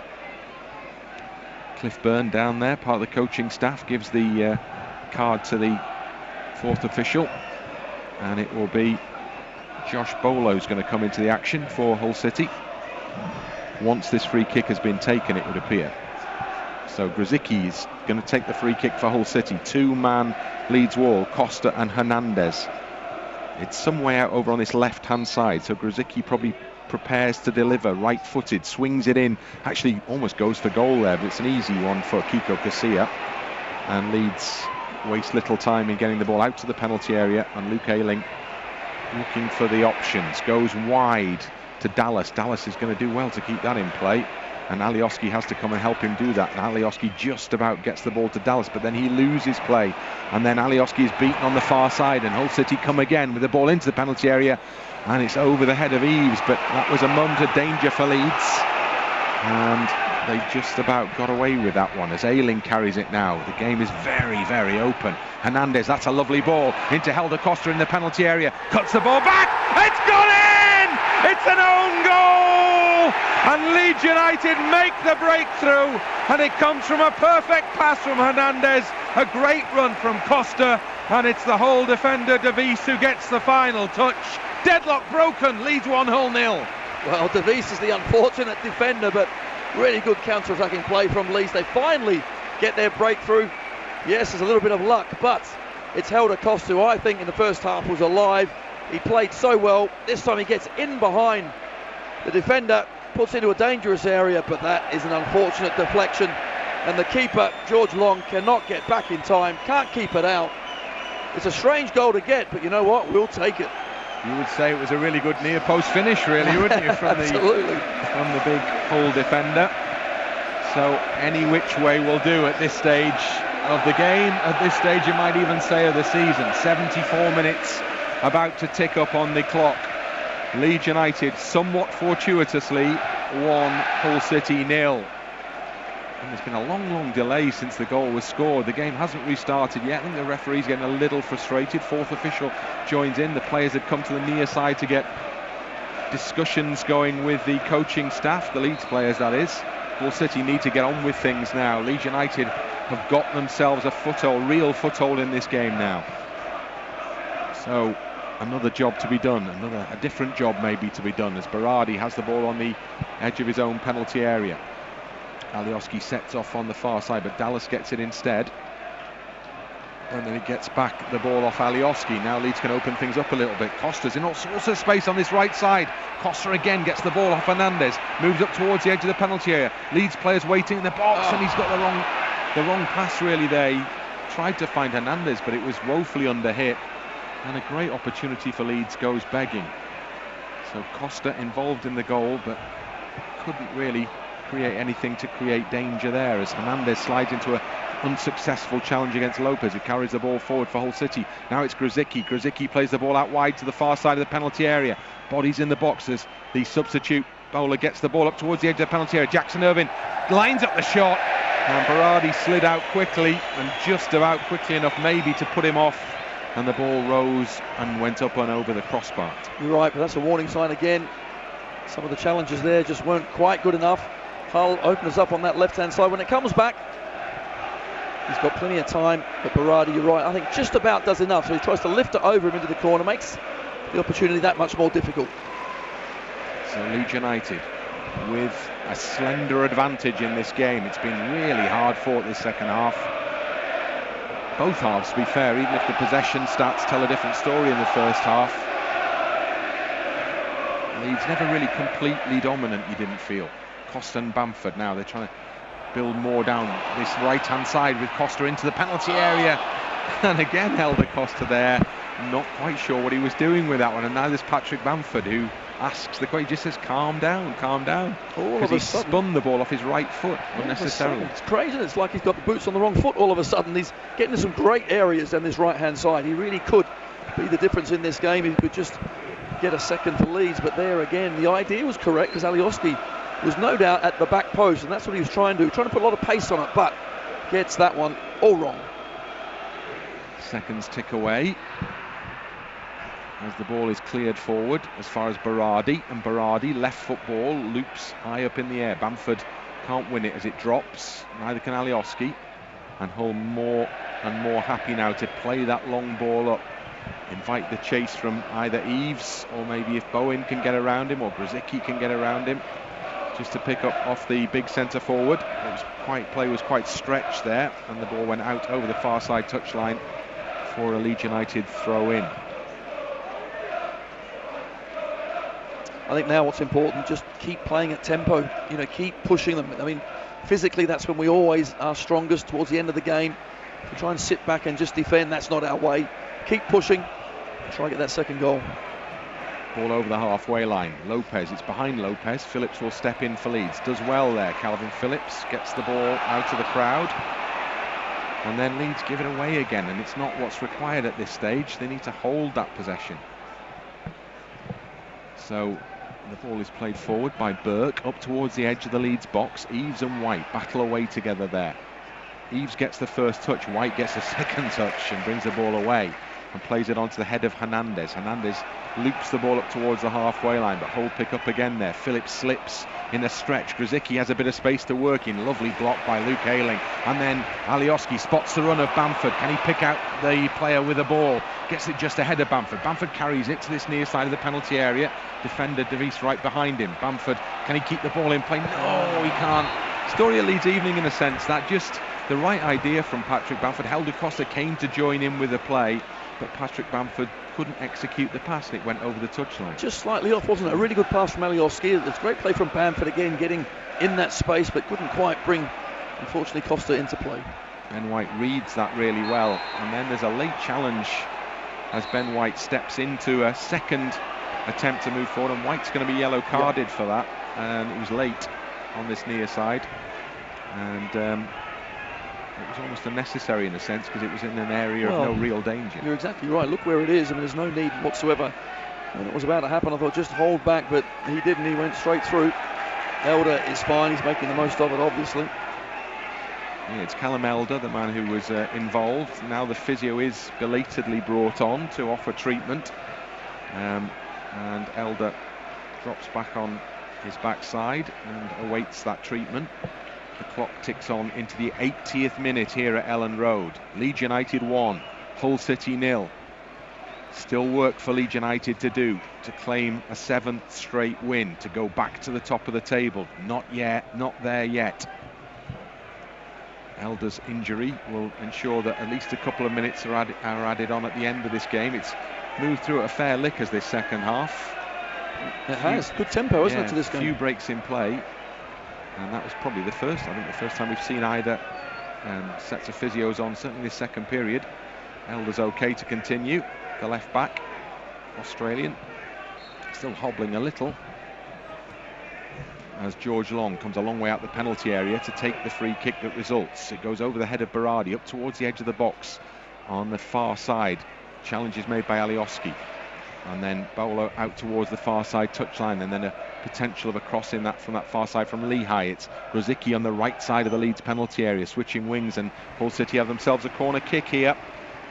Cliff Byrne down there, part of the coaching staff, gives the card to the fourth official, and it will be Josh Bolo's going to come into the action for Hull City once this free kick has been taken, it would appear. So Grozicki is going to take the free kick for Hull City. Two-man Leeds wall, Costa and Hernandez. It's some way out over on this left-hand side, so Grozicki probably prepares to deliver, right-footed, swings it in, actually almost goes for goal there, but it's an easy one for Kiko Casilla. And Leeds waste little time in getting the ball out to the penalty area, and Luke Ayling looking for the options, goes wide to Dallas. Dallas is going to do well to keep that in play, and Alioski has to come and help him do that. And Alioski just about gets the ball to Dallas, but then he loses play, and then Alioski is beaten on the far side, and Hull City come again with the ball into the penalty area, and it's over the head of Eves, but that was a moment of danger for Leeds, and they just about got away with that one as Ayling carries it now. The game is very, very open. Hernandez, that's a lovely ball into Helder Costa in the penalty area, cuts the ball back, it's gone in! It's an own goal! And Leeds United make the breakthrough, and it comes from a perfect pass from Hernandez, a great run from Costa, and it's the Hull defender De Wijs who gets the final touch. Deadlock broken, Leeds 1, Hull 0. Well, De Wijs is the unfortunate defender, but really good counter-attacking play from Leeds. They finally get their breakthrough. Yes, there's a little bit of luck, but it's Helder Costa, who I think in the first half was alive. He played so well. This time he gets in behind the defender, puts into a dangerous area, but that is an unfortunate deflection. And the keeper, George Long, cannot get back in time, can't keep it out. It's a strange goal to get, but you know what? We'll take it. You would say it was a really good near post finish, really, wouldn't you, from the big Hull defender. So any which way will do at this stage of the game. At this stage, you might even say of the season. 74 minutes about to tick up on the clock. Leeds United, somewhat fortuitously, 1, Hull City 0. And there's been a long delay since the goal was scored. The game hasn't restarted yet. I think the referee's getting a little frustrated. Fourth official joins in. The players had come to the near side to get discussions going with the coaching staff, the Leeds players that is. Hull City need to get on with things now. Leeds United have got themselves a foothold, real foothold in this game now. So another job to be done, a different job maybe to be done, as Berardi has the ball on the edge of his own penalty area. Alioski sets off on the far side, but Dallas gets it instead. And then it gets back the ball off Alioski. Now Leeds can open things up a little bit. Costa's in all sorts of space on this right side. Costa again gets the ball off Hernandez. Moves up towards the edge of the penalty area. Leeds players waiting in the box, and he's got the wrong pass really there. He tried to find Hernandez, but it was woefully underhit. And a great opportunity for Leeds goes begging. So Costa involved in the goal, but couldn't really create anything to create danger there, as Hernandez slides into an unsuccessful challenge against Lopez, who carries the ball forward for Hull City. Now it's Grzycki. Grzycki plays the ball out wide to the far side of the penalty area. Bodies in the box as the substitute bowler gets the ball up towards the edge of the penalty area. Jackson Irvine lines up the shot, and Berardi slid out quickly, and just about quickly enough maybe to put him off, and the ball rose and went up and over the crossbar. You're right, but that's a warning sign again. Some of the challenges there just weren't quite good enough. Hull opens up on that left-hand side. When it comes back, he's got plenty of time, but Berardi, you're right, I think just about does enough. So he tries to lift it over him into the corner, makes the opportunity that much more difficult. So Leeds United with a slender advantage in this game. It's been really hard fought this second half. Both halves, to be fair, even if the possession stats tell a different story in the first half. Leeds never really completely dominant, you didn't feel. Costa and Bamford now, they're trying to build more down this right-hand side with Costa into the penalty area. And again, Helder Costa there, not quite sure what he was doing with that one. And now there's Patrick Bamford, who asks the question, he just says, calm down. Because he spun the ball off his right foot unnecessarily. It's crazy. It's like he's got the boots on the wrong foot all of a sudden. He's getting to some great areas down this right-hand side. He really could be the difference in this game. He could just get a second for Leeds. But there again, the idea was correct, because Alioski was no doubt at the back post, and that's what he was trying to do, trying to put a lot of pace on it, but gets that one all wrong. Seconds tick away as the ball is cleared forward as far as Berardi, and Berardi, left foot ball, loops high up in the air. Bamford can't win it as it drops, neither can Alioski, and Hull more and more happy now to play that long ball up, invite the chase from either Eves, or maybe if Bowen can get around him, or Grzycki can get around him, just to pick up off the big centre forward. Play was quite stretched there, and the ball went out over the far side touchline for a Leeds United throw in. I think now what's important, just keep playing at tempo, keep pushing them. I mean, physically that's when we always are strongest towards the end of the game. If we try and sit back and just defend, that's not our way. Keep pushing, try and get that second goal. Ball over the halfway line. Lopez, it's behind Lopez. Phillips will step in for Leeds. Does well there. Calvin Phillips gets the ball out of the crowd. And then Leeds give it away again, and it's not what's required at this stage. They need to hold that possession. So the ball is played forward by Burke up towards the edge of the Leeds box. Eves and White battle away together there. Eves gets the first touch. White gets a second touch and brings the ball away and plays it onto the head of Hernandez. Hernandez loops the ball up towards the halfway line, but Hull pick up again there. Phillips slips in a stretch. Grzycki has a bit of space to work in. Lovely block by Luke Ayling. And then Alioski spots the run of Bamford. Can he pick out the player with the ball? Gets it just ahead of Bamford. Bamford carries it to this near side of the penalty area. Defender DeVries right behind him. Bamford, can he keep the ball in play? No, he can't. Story of Leeds evening in a sense. That just the right idea from Patrick Bamford. Helder Costa came to join in with the play, but Patrick Bamford couldn't execute the pass. It went over the touchline. Just slightly off, wasn't it? A really good pass from Alioski. It's a great play from Bamford again, getting in that space, but couldn't quite bring, unfortunately, Costa into play. Ben White reads that really well, and then there's a late challenge as Ben White steps into a second attempt to move forward, and White's going to be yellow carded for that, and it was late on this near side, and it was almost unnecessary in a sense because it was in an area of no real danger. You're exactly right. Look where it is. I mean, there's no need whatsoever. When it was about to happen, I thought just hold back, but he didn't. He went straight through. Elder is fine. He's making the most of it, obviously. Yeah, it's Callum Elder, the man who was involved. Now the physio is belatedly brought on to offer treatment, and Elder drops back on his backside and awaits that treatment. The clock ticks on into the 80th minute here at Ellen Road. Leeds United 1, Hull City 0. Still work for Leeds United to do to claim a 7th straight win, to go back to the top of the table. Not yet, not there yet. Elder's injury will ensure that at least a couple of minutes are added on at the end of this game. It's moved through at a fair lick as this second half. It has. Good tempo, isn't it, to this game? A few breaks in play. And that was probably the first time we've seen either sets of physios on, certainly this second period. Elder's okay to continue. The left back, Australian, still hobbling a little, as George Long comes a long way out the penalty area to take the free kick that results. It goes over the head of Berardi up towards the edge of the box on the far side. Challenge is made by Alioski. And then Bowler out towards the far side touchline, and then a potential of a cross in that from that far side from Lehigh. It's Grzycki on the right side of the Leeds penalty area, switching wings, and Hull City have themselves a corner kick here.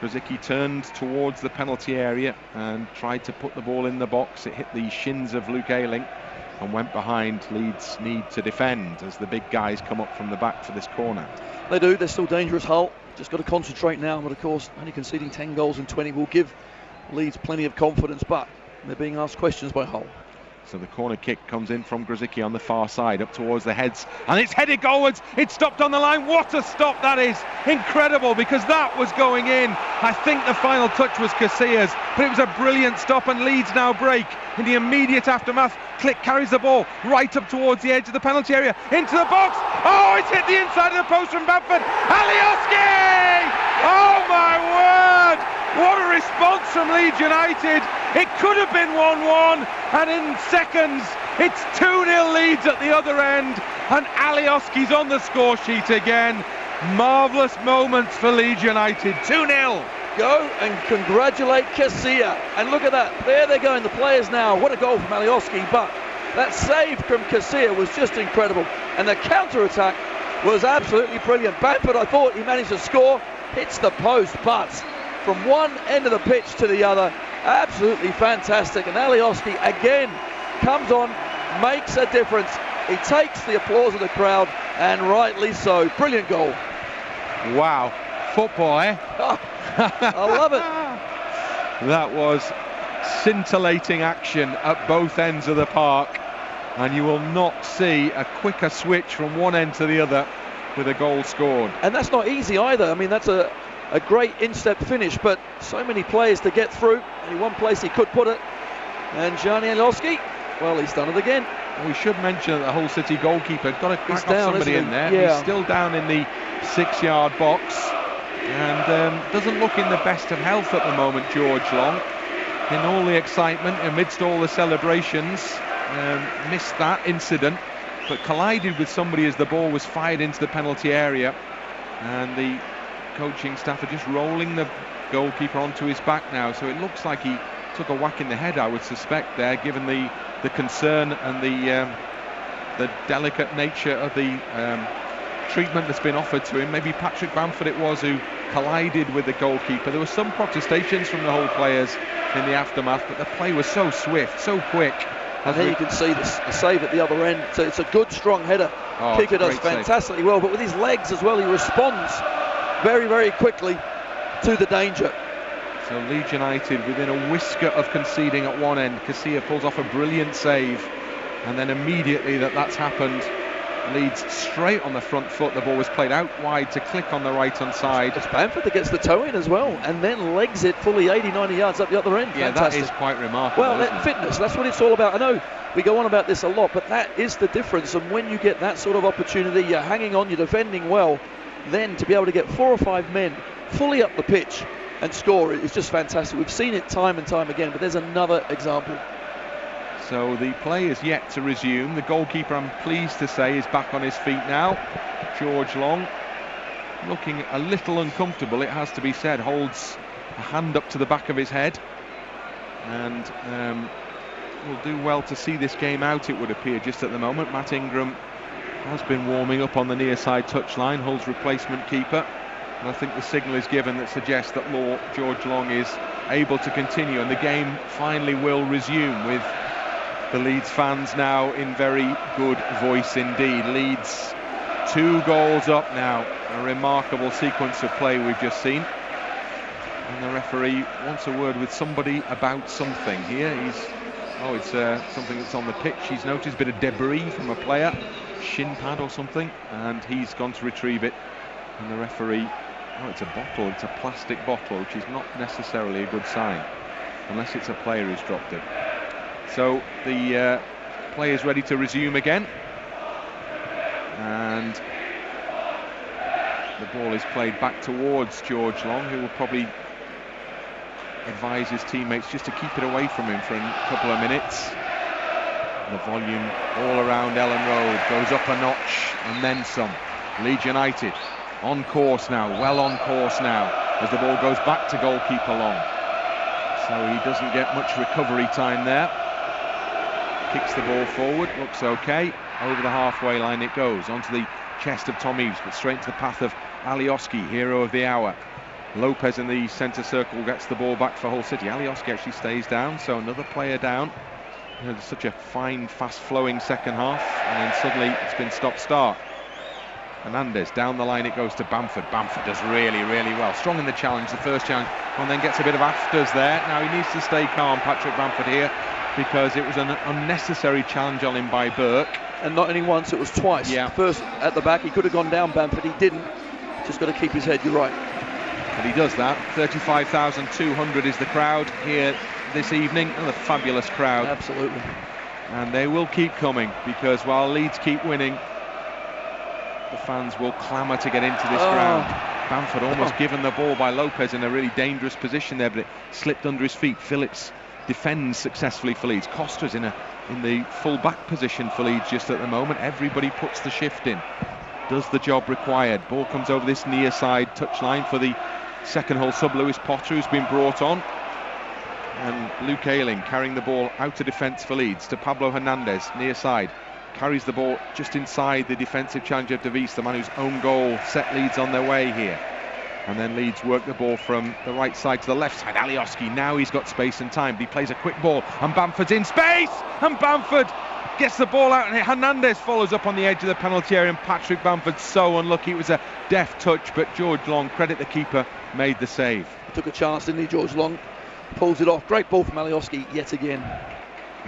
Grzycki turned towards the penalty area and tried to put the ball in the box. It hit the shins of Luke Ayling and went behind. Leeds need to defend as the big guys come up from the back for this corner. They do. They're still dangerous, Hull. Just got to concentrate now, but of course only conceding 10 goals in 20 will give Leeds plenty of confidence, but they're being asked questions by Hull. So the corner kick comes in from Grzycki on the far side, up towards the heads, and it's headed goalwards. It's stopped on the line. What a stop that is! Incredible, because that was going in. I think the final touch was Casillas, but it was a brilliant stop, and Leeds now break in the immediate aftermath. Click carries the ball right up towards the edge of the penalty area, into the box. Oh, it's hit the inside of the post from Bamford. Alioski! Oh my word! What a response from Leeds United. It could have been 1-1, and in seconds it's 2-0 Leeds at the other end, and Alioski's on the score sheet again. Marvellous moments for Leeds United. 2-0. Go and congratulate Casilla. And look at that. There they're going, the players now. What a goal from Alioski, but that save from Casilla was just incredible. And the counter-attack was absolutely brilliant. Bamford, I thought he managed to score, hits the post, but from one end of the pitch to the other, absolutely fantastic. And Alioski again comes on, makes a difference. He takes the applause of the crowd, and rightly so. Brilliant goal. Wow, football, eh? I love it. That was scintillating action at both ends of the park, and you will not see a quicker switch from one end to the other with a goal scored. And that's not easy either. I mean, that's a great in-step finish, but so many players to get through. Only one place he could put it, and Gianni Alioski, well, he's done it again. We should mention that the Hull City goalkeeper got to crack off somebody in there. Yeah. He's still down in the 6-yard box and doesn't look in the best of health at the moment, George Long. in all the excitement, amidst all the celebrations, missed that incident, but collided with somebody as the ball was fired into the penalty area, and the coaching staff are just rolling the goalkeeper onto his back now, so it looks like he took a whack in the head, I would suspect, there, given the concern and the delicate nature of the treatment that's been offered to him. Maybe Patrick Bamford it was who collided with the goalkeeper. There were some protestations from the whole players in the aftermath, but the play was so swift, so quick. And there you can see the save at the other end. So it's a good, strong header. Kicker does fantastically well, but with his legs as well, he responds very, very quickly to the danger. So Leeds United within a whisker of conceding at one end. Casilla pulls off a brilliant save, and then immediately that's happened, Leeds straight on the front foot. The ball was played out wide to click on the right hand side. It's Bamford that gets the toe in as well, and then legs it fully 80-90 yards up the other end. Yeah, fantastic. That is quite remarkable. Well, fitness, that's what it's all about. I know we go on about this a lot, but that is the difference. And when you get that sort of opportunity, you're hanging on, you're defending well, then to be able to get 4 or 5 men fully up the pitch and score it is just fantastic. We've seen it time and time again, but there's another example. So the play is yet to resume. The goalkeeper, I'm pleased to say, is back on his feet now. George Long, looking a little uncomfortable, it has to be said, holds a hand up to the back of his head, and will do well to see this game out, it would appear, just at the moment. Matt Ingram has been warming up on the near side touchline, Hull's replacement keeper, and I think the signal is given that suggests that George Long is able to continue, and the game finally will resume, with the Leeds fans now in very good voice indeed. Leeds 2 goals up now. A remarkable sequence of play we've just seen. And the referee wants a word with somebody about something here. It's something that's on the pitch. He's noticed a bit of debris from a player, shin pad or something, and he's gone to retrieve it. And the referee, it's a bottle, it's a plastic bottle, which is not necessarily a good sign, unless it's a player who's dropped it. So the play is ready to resume again, and the ball is played back towards George Long, who will probably advise his teammates just to keep it away from him for a couple of minutes. The volume all around Ellen Road goes up a notch and then some. Leeds United on course now, well on course now, as the ball goes back to goalkeeper Long. So he doesn't get much recovery time there. Kicks the ball forward, looks okay. Over the halfway line it goes, onto the chest of Tom Eaves, but straight into the path of Alioski, hero of the hour. Lopez in the centre circle gets the ball back for Hull City. Alioski actually stays down, so another player down. Such a fine, fast-flowing second half, and then suddenly it's been stop-start. Hernandez, down the line it goes to Bamford. Bamford does really, really well. Strong in the challenge, the first challenge, and then gets a bit of afters there. Now he needs to stay calm, Patrick Bamford here, because it was an unnecessary challenge on him by Burke. And not only once, it was twice. Yeah. First at the back, he could have gone down Bamford, he didn't. Just got to keep his head, you're right. And he does that. 35,200 is the crowd here this evening. Another fabulous crowd. Absolutely. And they will keep coming, because while Leeds keep winning, the fans will clamour to get into this ground. Bamford almost given the ball by Lopez in a really dangerous position there, but it slipped under his feet. Phillips defends successfully for Leeds. Costa's in the full back position for Leeds just at the moment. Everybody puts the shift in, does the job required. Ball comes over this near side touchline for the second Hull sub, Lewis Potter, who's been brought on, and Luke Ayling carrying the ball out of defence for Leeds to Pablo Hernandez, near side, carries the ball just inside the defensive challenge of Davies, the man whose own goal set Leeds on their way here. And then Leeds work the ball from the right side to the left side. Alioski, now he's got space and time, but he plays a quick ball, and Bamford's in space, and Bamford gets the ball out, and Hernandez follows up on the edge of the penalty area, and Patrick Bamford's so unlucky. It was a deft touch, but George Long, credit the keeper, made the save. Took a chance, didn't he, George Long? Pulls it off. Great ball from Alioski yet again.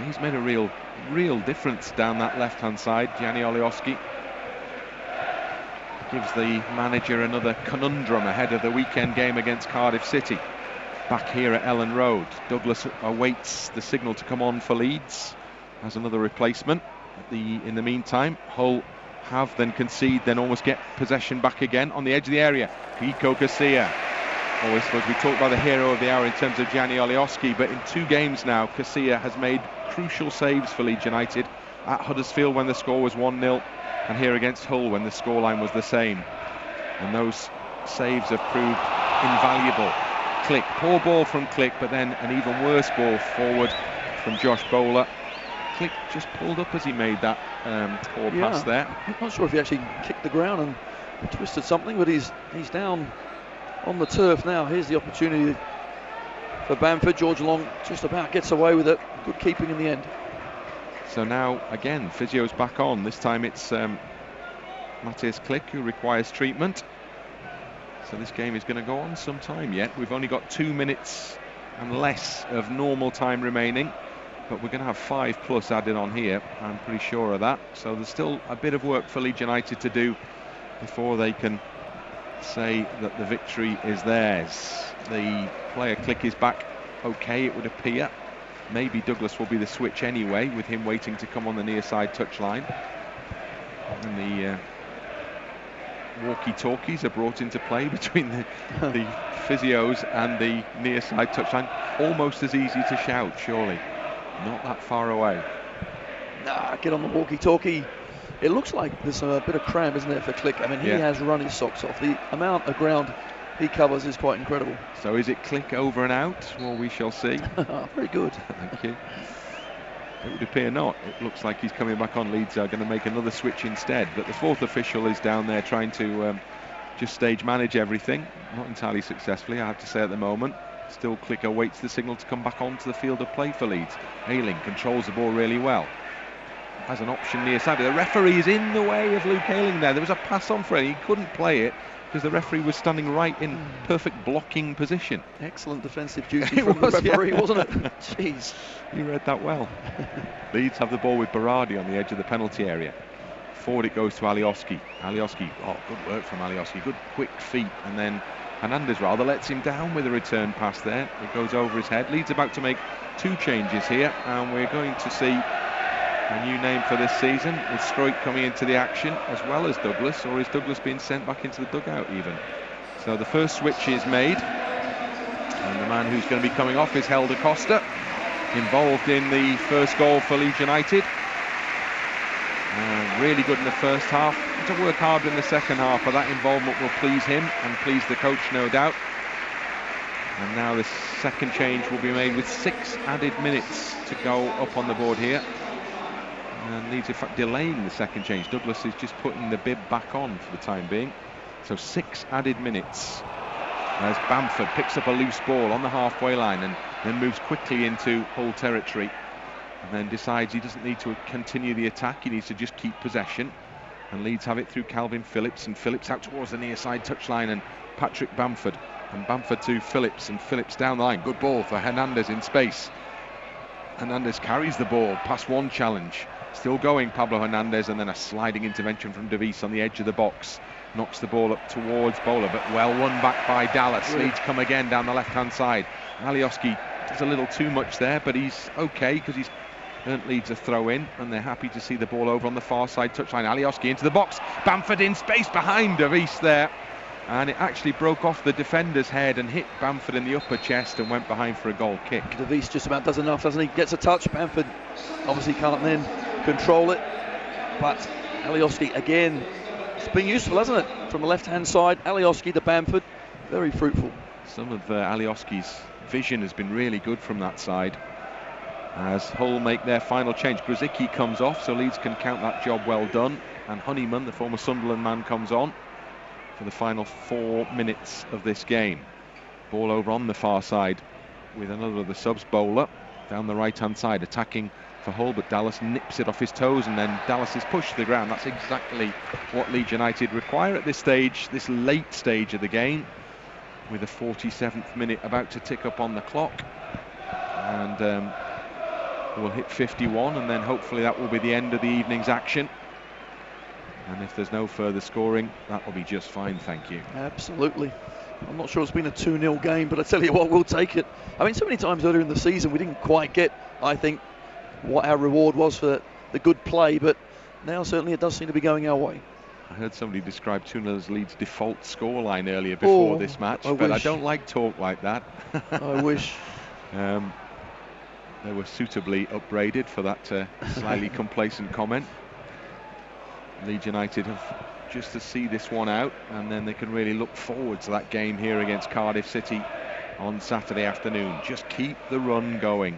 He's made a real difference down that left-hand side, Gianni Alioski. Gives the manager another conundrum ahead of the weekend game against Cardiff City. Back here at Ellen Road, Douglas awaits the signal to come on for Leeds as another replacement. In the meantime, Hull have then concede, then almost get possession back again on the edge of the area. Pico Casilla Always suppose we talk about the hero of the hour in terms of Gianni Alioski, but in 2 games now, Casilla has made crucial saves for Leeds United. At Huddersfield when the score was 1-0, and here against Hull when the scoreline was the same. And those saves have proved invaluable. Click, poor ball from Click, but then an even worse ball forward from Josh Bowler. Click just pulled up as he made that poor pass there. I'm not sure if he actually kicked the ground and twisted something, but he's down on the turf now. Here's the opportunity for Bamford. George Long just about gets away with it. Good keeping in the end. So now again, physio's back on. This time it's Matthias Click who requires treatment. So this game is going to go on some time yet. We've only got 2 minutes and less of normal time remaining, but we're going to have 5+ added on here. I'm pretty sure of that. So there's still a bit of work for Leeds United to do before they can say that the victory is theirs. The player Click is back okay, it would appear. Maybe Douglas will be the switch anyway, with him waiting to come on the near side touchline. And the walkie-talkies are brought into play between the physios and the near side touchline. Almost as easy to shout, surely. Not that far away. Nah, get on the walkie-talkie. It looks like there's a bit of cramp, isn't there, for Click? I mean, he has run his socks off. The amount of ground he covers is quite incredible. So is it Click over and out? Well, we shall see. Very good. Thank you. It would appear not. It looks like he's coming back on. Leeds are going to make another switch instead. But the 4th official is down there trying to just stage manage everything. Not entirely successfully, I have to say, at the moment. Still Click awaits the signal to come back onto the field of play for Leeds. Ayling controls the ball really well. Has an option near side. The referee is in the way of Luke Ayling there. There was a pass on for him. He couldn't play it because the referee was standing right in perfect blocking position. Excellent defensive duty from the referee, wasn't it? Jeez. You read that well. Leeds have the ball with Berardi on the edge of the penalty area. Forward it goes to Alioski. Alioski, good work from Alioski. Good quick feet, and then Hernandez rather lets him down with a return pass there. It goes over his head. Leeds about to make 2 changes here, and we're going to see a new name for this season, with Stroik coming into the action as well as Douglas, or is Douglas being sent back into the dugout even? So the first switch is made, and the man who's going to be coming off is Helder Costa, involved in the first goal for Leeds United. Really good in the first half. Had to work hard in the second half, but that involvement will please him and please the coach, no doubt. And now the second change will be made with 6 added minutes to go up on the board here. And Leeds, in fact, delaying the second change. Douglas is just putting the bib back on for the time being. So 6 added minutes as Bamford picks up a loose ball on the halfway line and then moves quickly into Hull territory, and then decides he doesn't need to continue the attack. He needs to just keep possession. And Leeds have it through Calvin Phillips, and Phillips out towards the near side touchline, and Patrick Bamford. And Bamford to Phillips, and Phillips down the line. Good ball for Hernandez in space. Hernandez carries the ball past one challenge. Still going, Pablo Hernandez, and then a sliding intervention from De Vries on the edge of the box. Knocks the ball up towards Bowler, but well won back by Dallas. Leeds come again down the left-hand side. Alioski does a little too much there, but he's okay because he's earned Leeds a throw in, and they're happy to see the ball over on the far side touchline. Alioski into the box. Bamford in space behind De Vries there. And it actually broke off the defender's head and hit Bamford in the upper chest and went behind for a goal kick. De Vries just about does enough, doesn't he? Gets a touch. Bamford obviously can't then control it. But Alioski again, it's been useful, hasn't it? From the left-hand side, Alioski to Bamford, very fruitful. Some of Alioski's vision has been really good from that side. As Hull make their final change, Grzycki comes off, so Leeds can count that job well done. And Honeyman, the former Sunderland man, comes on for the final 4 minutes of this game. Ball over on the far side with another of the subs, Bowler, down the right-hand side, attacking for Hull, but Dallas nips it off his toes, and then Dallas is pushed to the ground. That's exactly what Leeds United require at this stage, this late stage of the game, with the 47th minute about to tick up on the clock. And we'll hit 51, and then hopefully that will be the end of the evening's action. And if there's no further scoring, that will be just fine, thank you. Absolutely. I'm not sure it's been a 2-0 game, but I tell you what, we'll take it. I mean, so many times earlier in the season we didn't quite get, I think, what our reward was for the good play, but now certainly it does seem to be going our way. I heard somebody describe 2-0 as Leeds' default scoreline earlier before this match, but I don't like talk like that. I wish. They were suitably upbraided for that slightly complacent comment. Leeds United have just to see this one out, and then they can really look forward to that game here against Cardiff City on Saturday afternoon. Just keep the run going.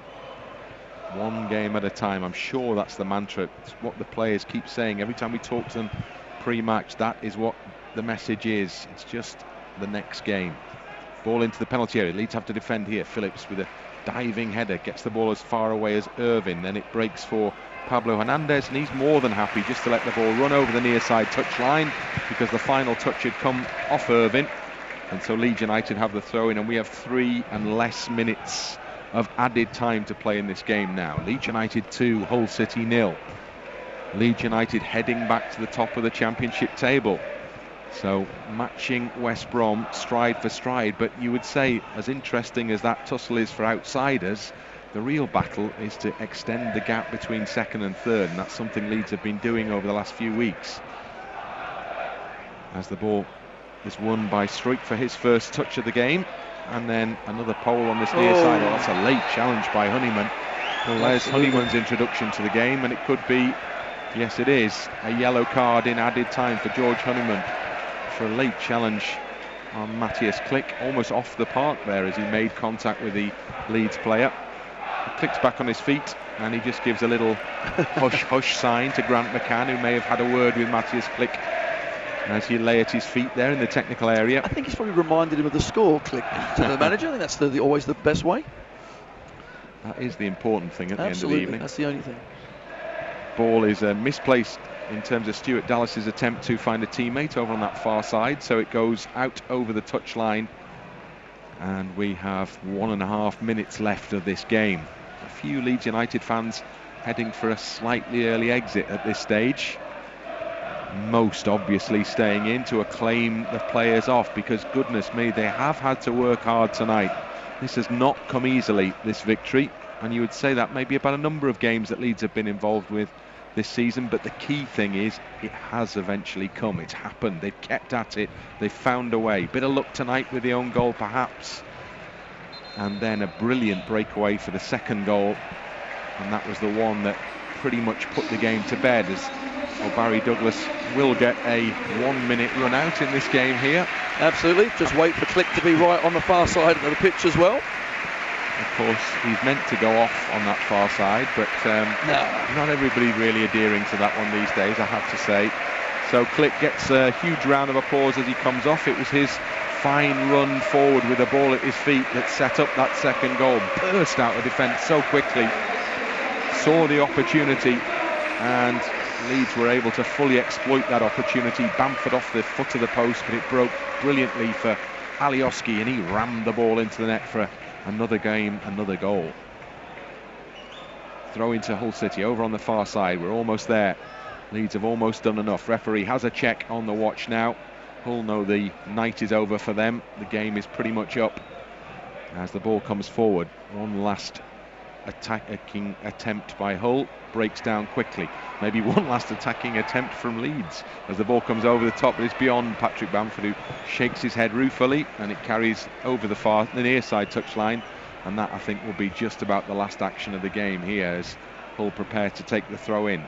One game at a time. I'm sure that's the mantra. It's what the players keep saying every time we talk to them pre-match. That is what the message is. It's just the next game. Ball into the penalty area. Leeds have to defend here. Phillips with a diving header gets the ball as far away as Irvin. Then it breaks for Pablo Hernandez, and he's more than happy just to let the ball run over the near side touchline, because the final touch had come off Irvin, and so Leeds United have the throw in, and we have 3 and less minutes of added time to play in this game now. Leeds United 2, Hull City 0. Leeds United heading back to the top of the Championship table, so matching West Brom stride for stride. But you would say, as interesting as that tussle is for outsiders, the real battle is to extend the gap between second and third, and that's something Leeds have been doing over the last few weeks. As the ball is won by Struijk for his first touch of the game, and then another pole on this near side. Oh, that's a late challenge by Honeyman. Well, there's Honeyman's introduction to the game, and it could be, yes it is, a yellow card in added time for George Honeyman for a late challenge on Matthias Klich, almost off the park there as he made contact with the Leeds player. He clicks back on his feet, and he just gives a little hush hush sign to Grant McCann, who may have had a word with Matthias Klich as he lay at his feet there in the technical area. I think he's probably reminded him of the score, Klich, to the manager. I think that's always the best way. That is the important thing at the end of the evening. That's the only thing. Ball is misplaced in terms of Stuart Dallas's attempt to find a teammate over on that far side, so it goes out over the touchline, and we have 1.5 minutes left of this game. A few Leeds United fans heading for a slightly early exit at this stage, most obviously staying in to acclaim the players off, because goodness me, they have had to work hard tonight. This has not come easily, this victory, and you would say that maybe about a number of games that Leeds have been involved with this season, but the key thing is it has eventually come. It's happened. They've kept at it. They've found a way. Bit of luck tonight with the own goal perhaps, and then a brilliant breakaway for the second goal, and that was the one that pretty much put the game to bed, as Barry Douglas will get a 1-minute run out in this game here. Absolutely. Just wait for Klich to be right on the far side of the pitch as well. Of course, he's meant to go off on that far side, but not everybody really adhering to that one these days, I have to say. So Klich gets a huge round of applause as he comes off. It was his fine run forward with the ball at his feet that set up that second goal. Burst out of defence so quickly, saw the opportunity, and Leeds were able to fully exploit that opportunity. Bamford off the foot of the post, but it broke brilliantly for Alioski, and he rammed the ball into the net for another game, another goal. Throw into Hull City over on the far side. We're almost there. Leeds have almost done enough. Referee has a check on the watch now. Hull know the night is over for them. The game is pretty much up as the ball comes forward. One last attacking attempt by Hull, breaks down quickly. Maybe one last attacking attempt from Leeds as the ball comes over the top, but it's beyond Patrick Bamford, who shakes his head ruefully, and it carries over the near side touchline, and that I think will be just about the last action of the game here as Hull prepare to take the throw in.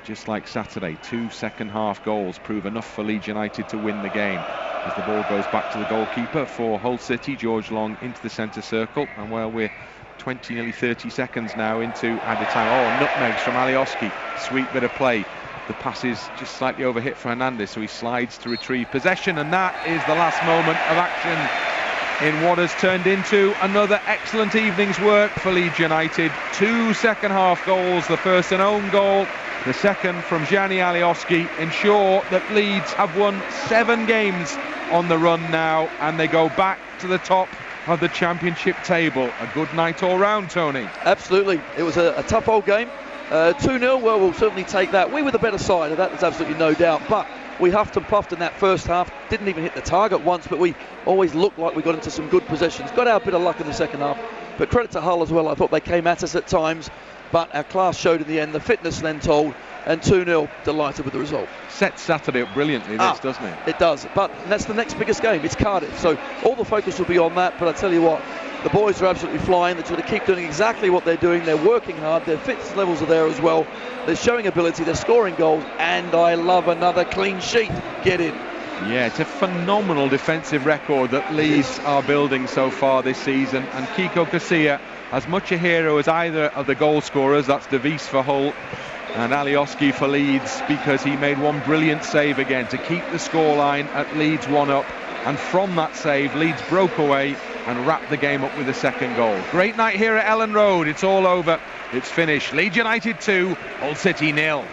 Just like Saturday, 2 second half goals prove enough for Leeds United to win the game. As the ball goes back to the goalkeeper for Hull City, George Long into the centre circle, and well, we're 20, nearly 30 seconds now into added time. Oh, nutmegs from Alioski. Sweet bit of play. The pass is just slightly overhit for Hernandez, so he slides to retrieve possession, and that is the last moment of action in what has turned into another excellent evening's work for Leeds United. 2 second half goals, the first an own goal, the second from Gianni Alioski, ensure that Leeds have won 7 games on the run now, and they go back to the top of the Championship table. A good night all round, Tony. Absolutely. It was a tough old game. 2-0, well, we'll certainly take that. We were the better side, of that there's absolutely no doubt, but we huffed and puffed in that first half. Didn't even hit the target once, but we always looked like we got into some good possessions. Got our bit of luck in the second half, but credit to Hull as well. I thought they came at us at times, but our class showed in the end, the fitness then told, and 2-0, delighted with the result. Sets Saturday up brilliantly, this, doesn't it? It does, but that's the next biggest game, it's Cardiff, so all the focus will be on that, but I tell you what, the boys are absolutely flying. They're going to keep doing exactly what they're doing. They're working hard. Their fitness levels are there as well. They're showing ability. They're scoring goals. And I love another clean sheet. Get in. Yeah, it's a phenomenal defensive record that Leeds are building so far this season. And Kiko Casilla, as much a hero as either of the goal scorers, that's De Vries for Hull and Alioski for Leeds, because he made one brilliant save again to keep the scoreline at Leeds 1-up. And from that save, Leeds broke away and wrapped the game up with a second goal. Great night here at Ellen Road. It's all over. It's finished. Leeds United 2, Hull City 0.